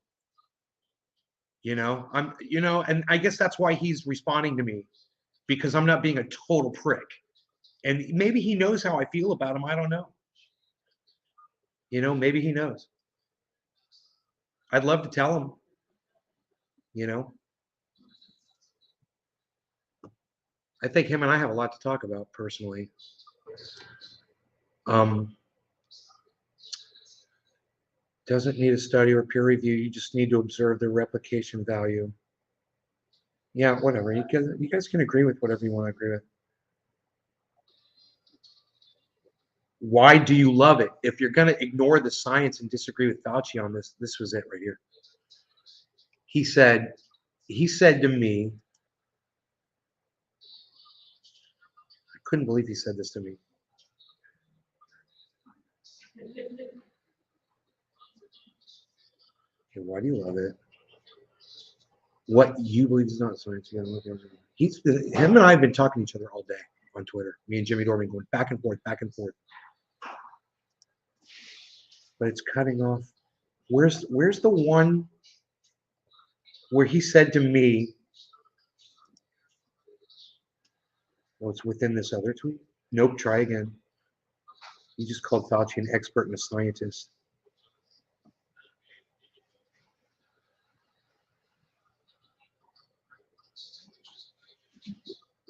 You know, and I guess that's why he's responding to me, because I'm not being a total prick. And maybe he knows how I feel about him. I don't know. You know, maybe he knows. I'd love to tell him, you know. I think him and I have a lot to talk about personally. Doesn't need a study or peer review. You just need to observe the replication value. Yeah, whatever. You guys can agree with whatever you want to agree with. Why do you love it? If you're going to ignore the science and disagree with Fauci on this, this was it right here. He said to me, I couldn't believe he said this to me. Okay, why do you love it? What you believe is not science. Him and I have been talking to each other all day on Twitter. Me and Jimmy Dore going back and forth, back and forth. But it's cutting off. Where's the one where he said to me, well, it's within this other tweet? Nope, try again. He just called Fauci an expert and a scientist.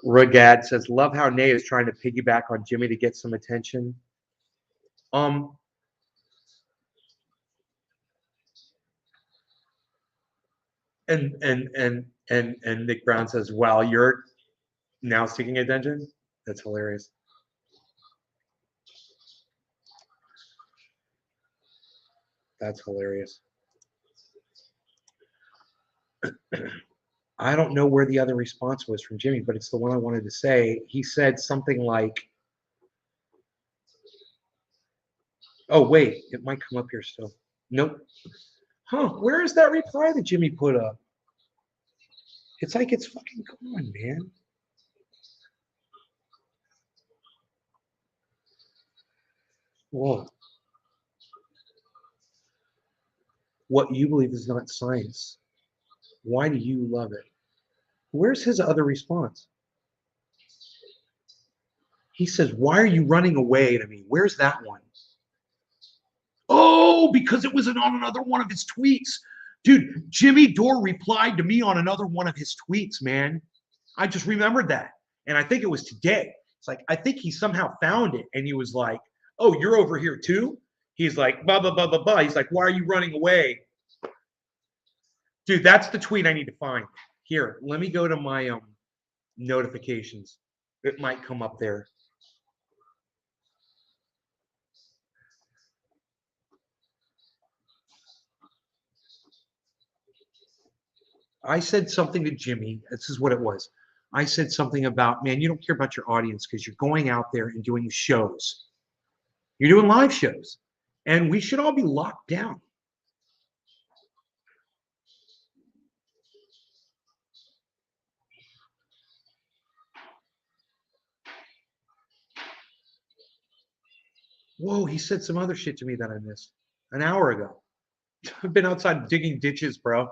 Ragad says, love how Nay is trying to piggyback on Jimmy to get some attention. And Nick Brown says, well, you're now seeking attention? That's hilarious. That's hilarious. I don't know where the other response was from Jimmy, but it's the one I wanted to say. He said something like, oh, wait, it might come up here still. Nope. Huh, where is that reply that Jimmy put up? It's like it's fucking gone, man. Whoa. What you believe is not science. Why do you love it? Where's his other response? He says, why are you running away to me? Where's that one? Oh, because it was on another one of his tweets. Dude, Jimmy Dore replied to me on another one of his tweets, man. I just remembered that. And I think it was today. It's like, I think he somehow found it. And he was like, oh, you're over here too? He's like, blah, blah, blah, blah, blah. He's like, why are you running away? Dude, that's the tweet I need to find. Here, let me go to my notifications. It might come up there. I said something to Jimmy. This is what it was. I said something about, man, you don't care about your audience because you're going out there and doing shows. You're doing live shows. And we should all be locked down. Whoa, he said some other shit to me that I missed an hour ago. I've been outside digging ditches, bro.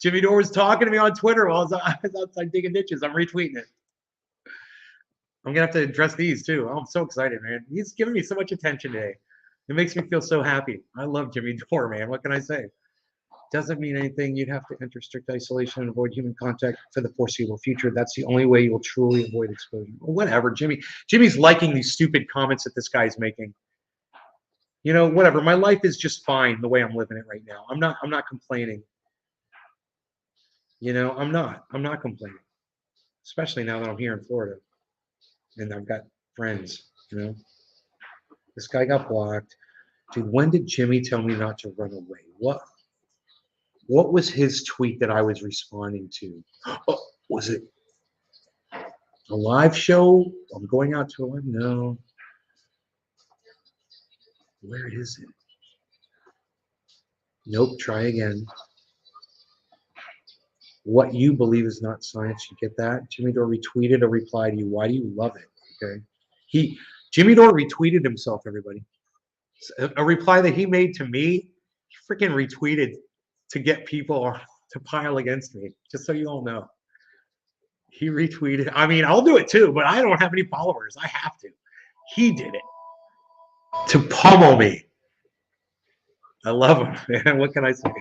Jimmy Dore was talking to me on Twitter while I was outside digging ditches. I'm retweeting it. I'm gonna have to address these too. Oh, I'm so excited, man. He's giving me so much attention today. It makes me feel so happy. I love Jimmy Dore, man. What can I say? Doesn't mean anything. You'd have to enter strict isolation and avoid human contact for the foreseeable future. That's the only way you will truly avoid exposure. Whatever, Jimmy. Jimmy's liking these stupid comments that this guy's making. You know, whatever. My life is just fine the way I'm living it right now. I'm not complaining. You know, I'm not complaining. Especially now that I'm here in Florida and I've got friends, you know. This guy got blocked. Dude, when did Jimmy tell me not to run away? What was his tweet that I was responding to? Oh, was it a live show? I'm going out to a live? No. Where is it? Nope, try again. What you believe is not science. You get that? Jimmy Dore retweeted a reply to you. Why do you love it? Okay. Jimmy Dore retweeted himself, everybody. A reply that he made to me, he freaking retweeted to get people to pile against me, just so you all know. He retweeted. I mean, I'll do it too, but I don't have any followers. I have to. He did it to pummel me. I love him, man. What can I say?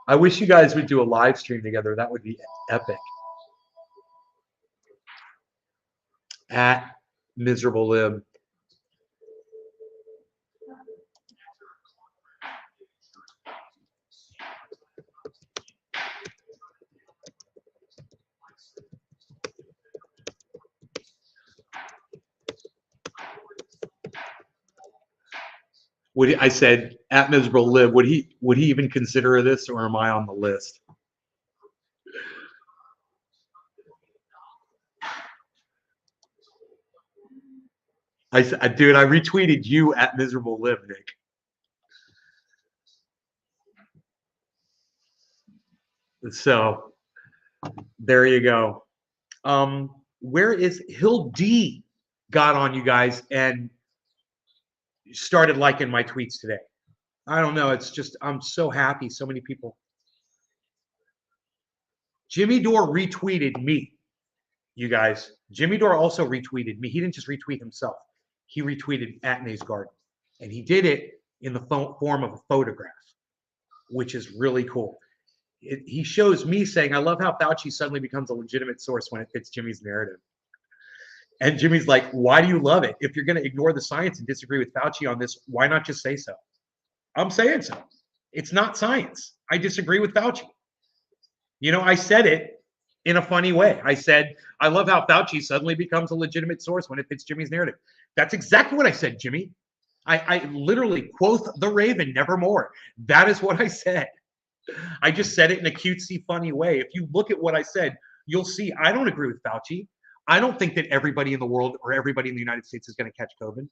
I wish you guys would do a live stream together. That would be epic. At Miserable Lib. I said at Miserable Lib, would he even consider this, or am I on the list? I said, dude, I retweeted you at Miserable Lib, Nick. So there you go. Where is Hill D? Got on you guys and started liking my tweets today. I don't know. It's just, I'm so happy. So many people. Jimmy Dore retweeted me, you guys. Jimmy Dore also retweeted me. He didn't just retweet himself. He retweeted Atnay's Garden. And he did it in the form of a photograph, which is really cool. He shows me saying, I love how Fauci suddenly becomes a legitimate source when it fits Jimmy's narrative. And Jimmy's like, why do you love it? If you're going to ignore the science and disagree with Fauci on this, why not just say so? I'm saying so. It's not science. I disagree with Fauci. You know, I said it in a funny way. I said, I love how Fauci suddenly becomes a legitimate source when it fits Jimmy's narrative. That's exactly what I said, Jimmy. I literally quote the Raven, nevermore. That is what I said. I just said it in a cutesy, funny way. If you look at what I said, you'll see I don't agree with Fauci. I don't think that everybody in the world or everybody in the United States is going to catch COVID.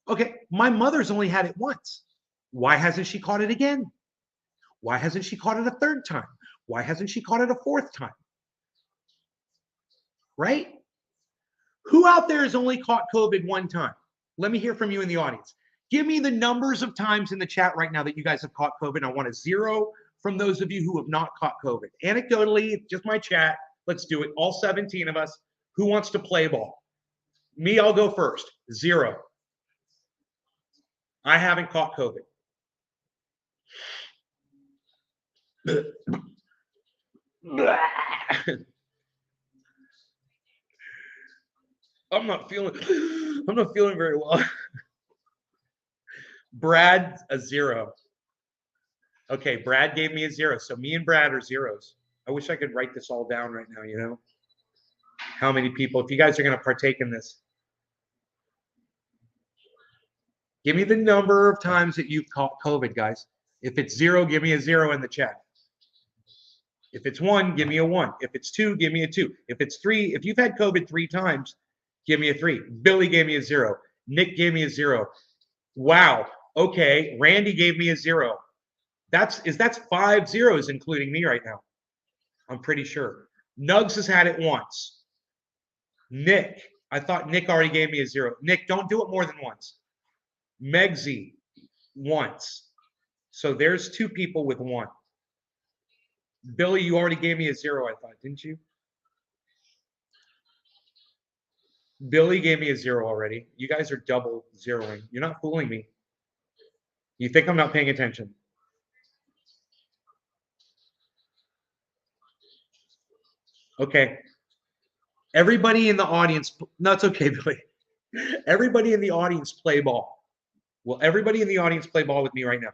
Okay, my mother's only had it once. Why hasn't she caught it again? Why hasn't she caught it a third time? Why hasn't she caught it a fourth time? Right? Who out there has only caught COVID one time? Let me hear from you in the audience. Give me the numbers of times in the chat right now that you guys have caught COVID. I want a 0 from those of you who have not caught COVID. Anecdotally, just my chat. Let's do it. All 17 of us. Who wants to play ball? Me, I'll go first. 0. I haven't caught COVID. I'm not feeling very well. Brad, a 0. Okay, Brad gave me a 0. So me and Brad are zeros. I wish I could write this all down right now, you know? How many people, if you guys are going to partake in this. Give me the number of times that you've caught COVID, guys. If it's 0, give me a 0 in the chat. If it's 1, give me a 1. If it's 2, give me a 2. If it's 3, if you've had COVID 3 times, give me a 3. Billy gave me a 0. Nick gave me a 0. Wow. Okay. Randy gave me a 0. That's 5 zeros, including me right now. I'm pretty sure. Nugs has had it once. Nick, I thought Nick already gave me a 0. Nick, don't do it more than once. Megsy, once. So there's 2 people with 1. Billy, you already gave me a 0, I thought, didn't you? Billy gave me a 0 already. You guys are double zeroing. You're not fooling me. You think I'm not paying attention? Okay. Everybody in the audience, no, it's okay, Billy. Everybody in the audience play ball. Will everybody in the audience play ball with me right now?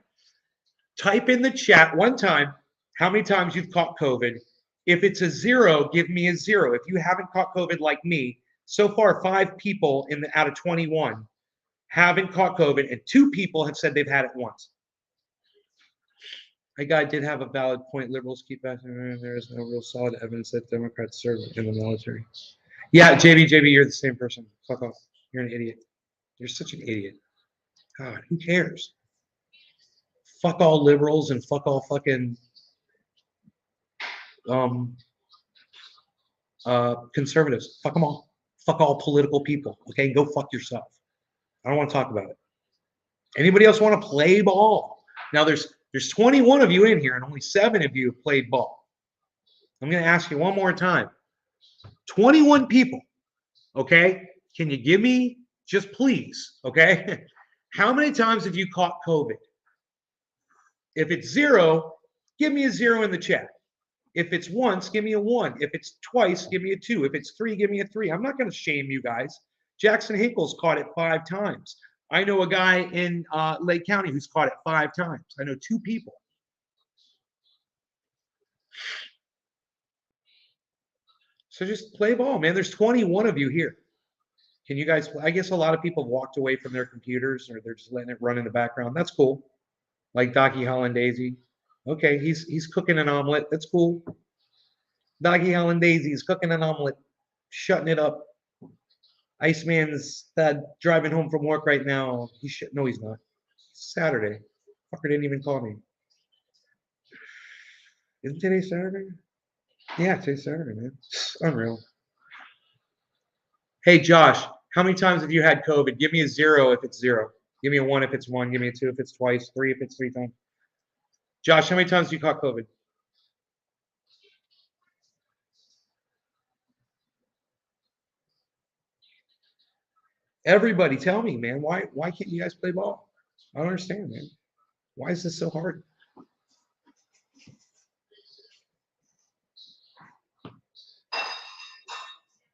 Type in the chat one time how many times you've caught COVID. If it's a 0, give me a 0. If you haven't caught COVID like me, so far 5 people out of 21 haven't caught COVID, and 2 people have said they've had it once. That guy did have a valid point. Liberals keep asking, there is no real solid evidence that Democrats serve in the military. Yeah, JB, you're the same person. Fuck off. You're an idiot. You're such an idiot. God, who cares? Fuck all liberals and fuck all fucking conservatives. Fuck them all. Fuck all political people. Okay, go fuck yourself. I don't want to talk about it. Anybody else want to play ball? Now there's 21 of you in here, and only 7 of you have played ball. I'm going to ask you one more time. 21 people. Okay, can you give me just please? Okay, how many times have you caught COVID? If it's 0, give me a 0 in the chat. If it's once, give me a 1. If it's twice, give me a 2. If it's 3, give me a 3. I'm not going to shame you guys. Jackson Hinkle's caught it 5 times. I know a guy in Lake County who's caught it 5 times. I know 2 people. So just play ball, man. There's 21 of you here. Can you guys, I guess a lot of people have walked away from their computers or they're just letting it run in the background. That's cool. Like Docky Hollandaise. Okay, he's cooking an omelet. That's cool. Docky Hollandaise is cooking an omelet, shutting it up. Iceman's driving home from work right now. No, he's not. It's Saturday. Fucker didn't even call me. Isn't today Saturday? Yeah, today's Saturday, man. It's unreal. Hey, Josh, how many times have you had COVID? Give me a 0 if it's 0. Give me a 1 if it's 1. Give me a 2 if it's twice. 3 if it's 3 times. Josh, how many times have you caught COVID? Everybody tell me, man. Why can't you guys play ball? I don't understand, man. Why is this so hard?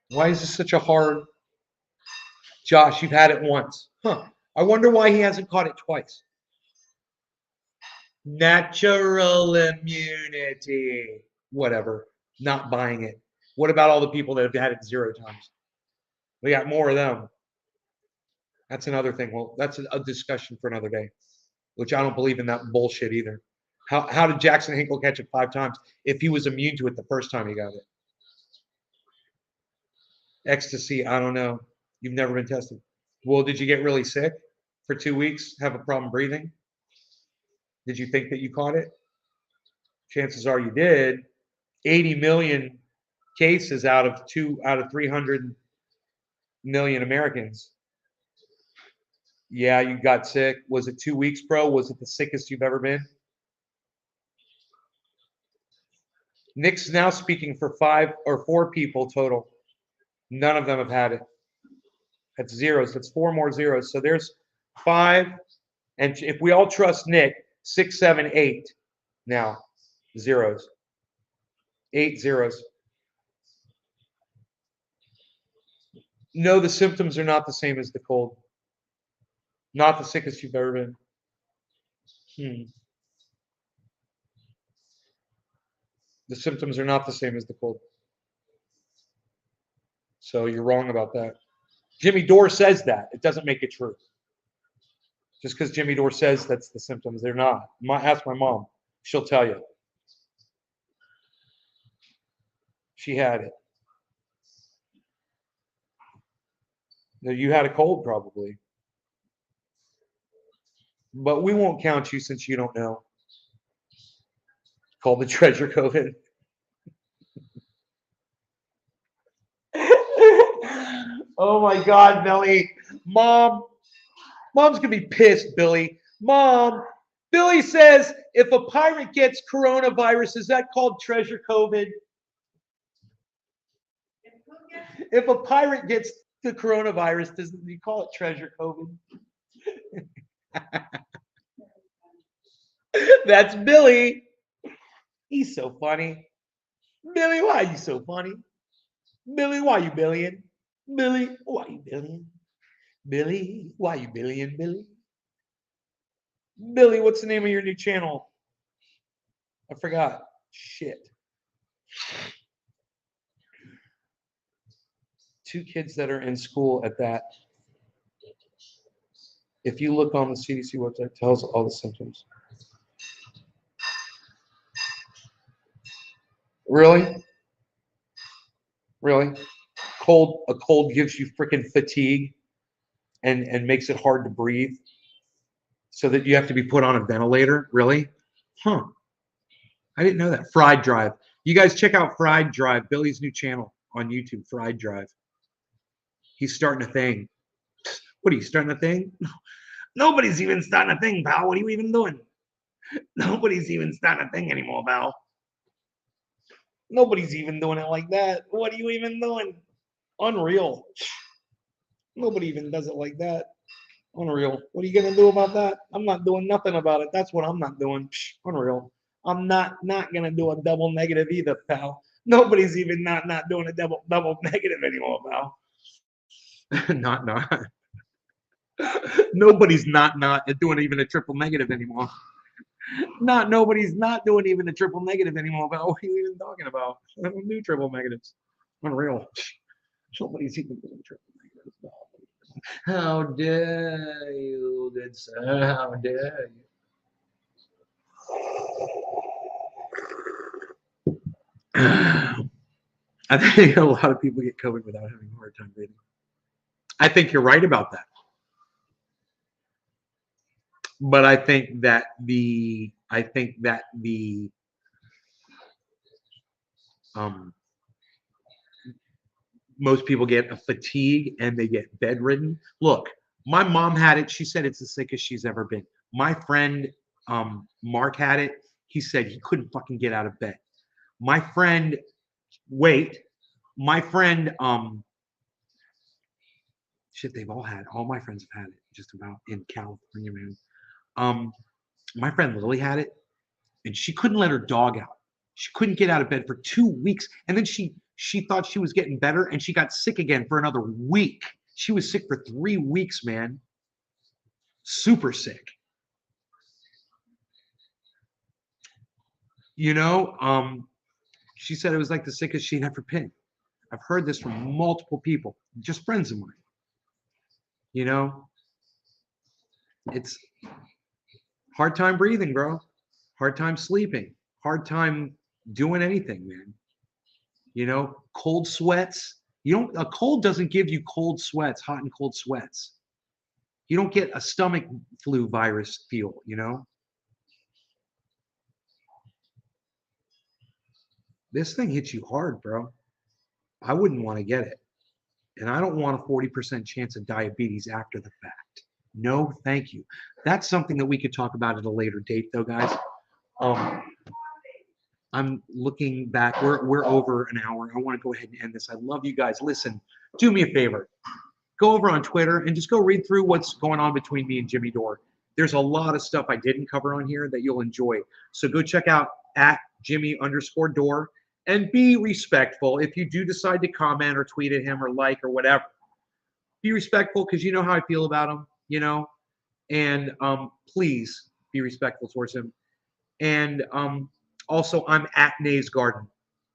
Why is this such a hard? Josh, you've had it once. Huh. I wonder why he hasn't caught it twice. Natural immunity. Whatever. Not buying it. What about all the people that have had it 0 times? We got more of them. That's another thing. Well, that's a discussion for another day, which I don't believe in that bullshit either. How did Jackson Hinkle catch it 5 times if he was immune to it the first time he got it? Ecstasy, I don't know. You've never been tested. Well, did you get really sick for 2 weeks? Have a problem breathing? Did you think that you caught it? Chances are you did. 80 million cases out of 300 million Americans. Yeah, you got sick. Was it 2 weeks, bro? Was it the sickest you've ever been? Nick's now speaking for 5 or 4 people total. None of them have had it. That's zeros. That's 4 more zeros. So there's 5. And if we all trust Nick, 6, 7, 8 now. Zeros. 8 zeros. No, the symptoms are not the same as the cold. Not the sickest you've ever been. The symptoms are not the same as the cold. So you're wrong about that. Jimmy Dore says that. It doesn't make it true. Just because Jimmy Dore says that's the symptoms, they're not. Ask my mom. She'll tell you. She had it. No, you had a cold probably. But we won't count you since you don't know. Called the treasure COVID. Oh my God, Billy. Mom's gonna be pissed, Billy. Mom, Billy says if a pirate gets coronavirus, is that called treasure COVID? If a pirate gets the coronavirus, does you call it treasure COVID? That's Billy. He's so funny. Billy, why are you so funny? Billy, why you billion? Billy, why you billion? Billy, why you billion, Billy? Billy, what's the name of your new channel? I forgot. Shit. 2 kids that are in school at that. If you look on the CDC website, it tells all the symptoms. Really? Really? A cold gives you freaking fatigue and makes it hard to breathe so that you have to be put on a ventilator? Really? Huh. I didn't know that. Fried Drive. You guys check out Fried Drive, Billy's new channel on YouTube, Fried Drive. He's starting a thing. What are you starting a thing? Nobody's even starting a thing, pal. What are you even doing? Nobody's even starting a thing anymore, pal. Nobody's even doing it like that. What are you even doing? Unreal. Nobody even does it like that. Unreal. What are you gonna do about that? I'm not doing nothing about it. That's what I'm not doing. Unreal. I'm not gonna do a double negative either, pal. Nobody's even not doing a double negative anymore, pal. not. Nobody's not doing even a triple negative anymore. Nobody's not doing even a triple negative anymore. But what are you even talking about? I don't do triple negatives. Unreal. Nobody's even doing triple negatives. How dare you, good sir? How dare you? I think a lot of people get COVID without having a hard time breathing. I think you're right about that. But I think that most people get a fatigue and they get bedridden. Look, my mom had it. She said it's the sickest she's ever been. My friend Mark had it. He said he couldn't fucking get out of bed. My friend, shit, they've all had. All my friends have had it, just about in California, man. My friend Lily had it, and she couldn't let her dog out. She couldn't get out of bed for 2 weeks, and then she thought she was getting better, and she got sick again for another week. She was sick for 3 weeks, man. Super sick. You know, she said it was like the sickest she'd ever been. I've heard this from multiple people, just friends of mine. You know, it's hard time breathing, bro. Hard time sleeping. Hard time doing anything, man. You know, cold sweats. A cold doesn't give you cold sweats, hot and cold sweats. You don't get a stomach flu virus feel, you know? This thing hits you hard, bro. I wouldn't want to get it. And I don't want a 40% chance of diabetes after the fact. No, thank you. That's something that we could talk about at a later date, though, guys. I'm looking back. We're over an hour. I want to go ahead and end this. I love you guys. Listen, do me a favor. Go over on Twitter and just go read through what's going on between me and Jimmy Dore. There's a lot of stuff I didn't cover on here that you'll enjoy. So go check out at Jimmy_Dore, and be respectful. If you do decide to comment or tweet at him or like or whatever, be respectful, because you know how I feel about him, and please be respectful towards him. And also, I'm at Nays Garden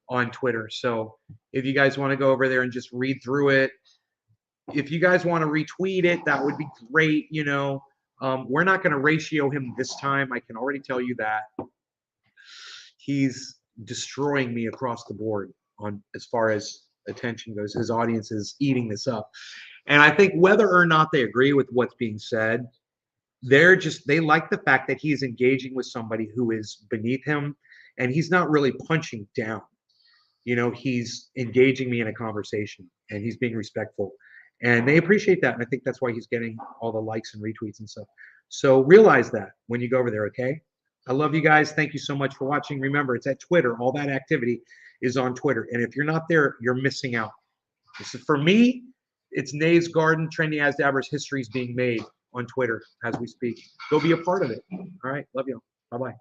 on Twitter. So if you guys want to go over there and just read through it, if you guys want to retweet it, that would be great. We're not going to ratio him this time. I can already tell you that. He's destroying me across the board on as far as attention goes. His audience is eating this up. And I think whether or not they agree with what's being said, they like the fact that he's engaging with somebody who is beneath him, and he's not really punching down. He's engaging me in a conversation, and he's being respectful, and they appreciate that. And I think that's why he's getting all the likes and retweets and stuff. So realize that when you go over there, okay? I love you guys. Thank you so much for watching. Remember, it's at Twitter. All that activity is on Twitter, and if you're not there, you're missing out. This is, for me, it's Nays Garden, Trendy As Dabbers. History is being made on Twitter as we speak. Go be a part of it. All right. Love you all. Bye-bye.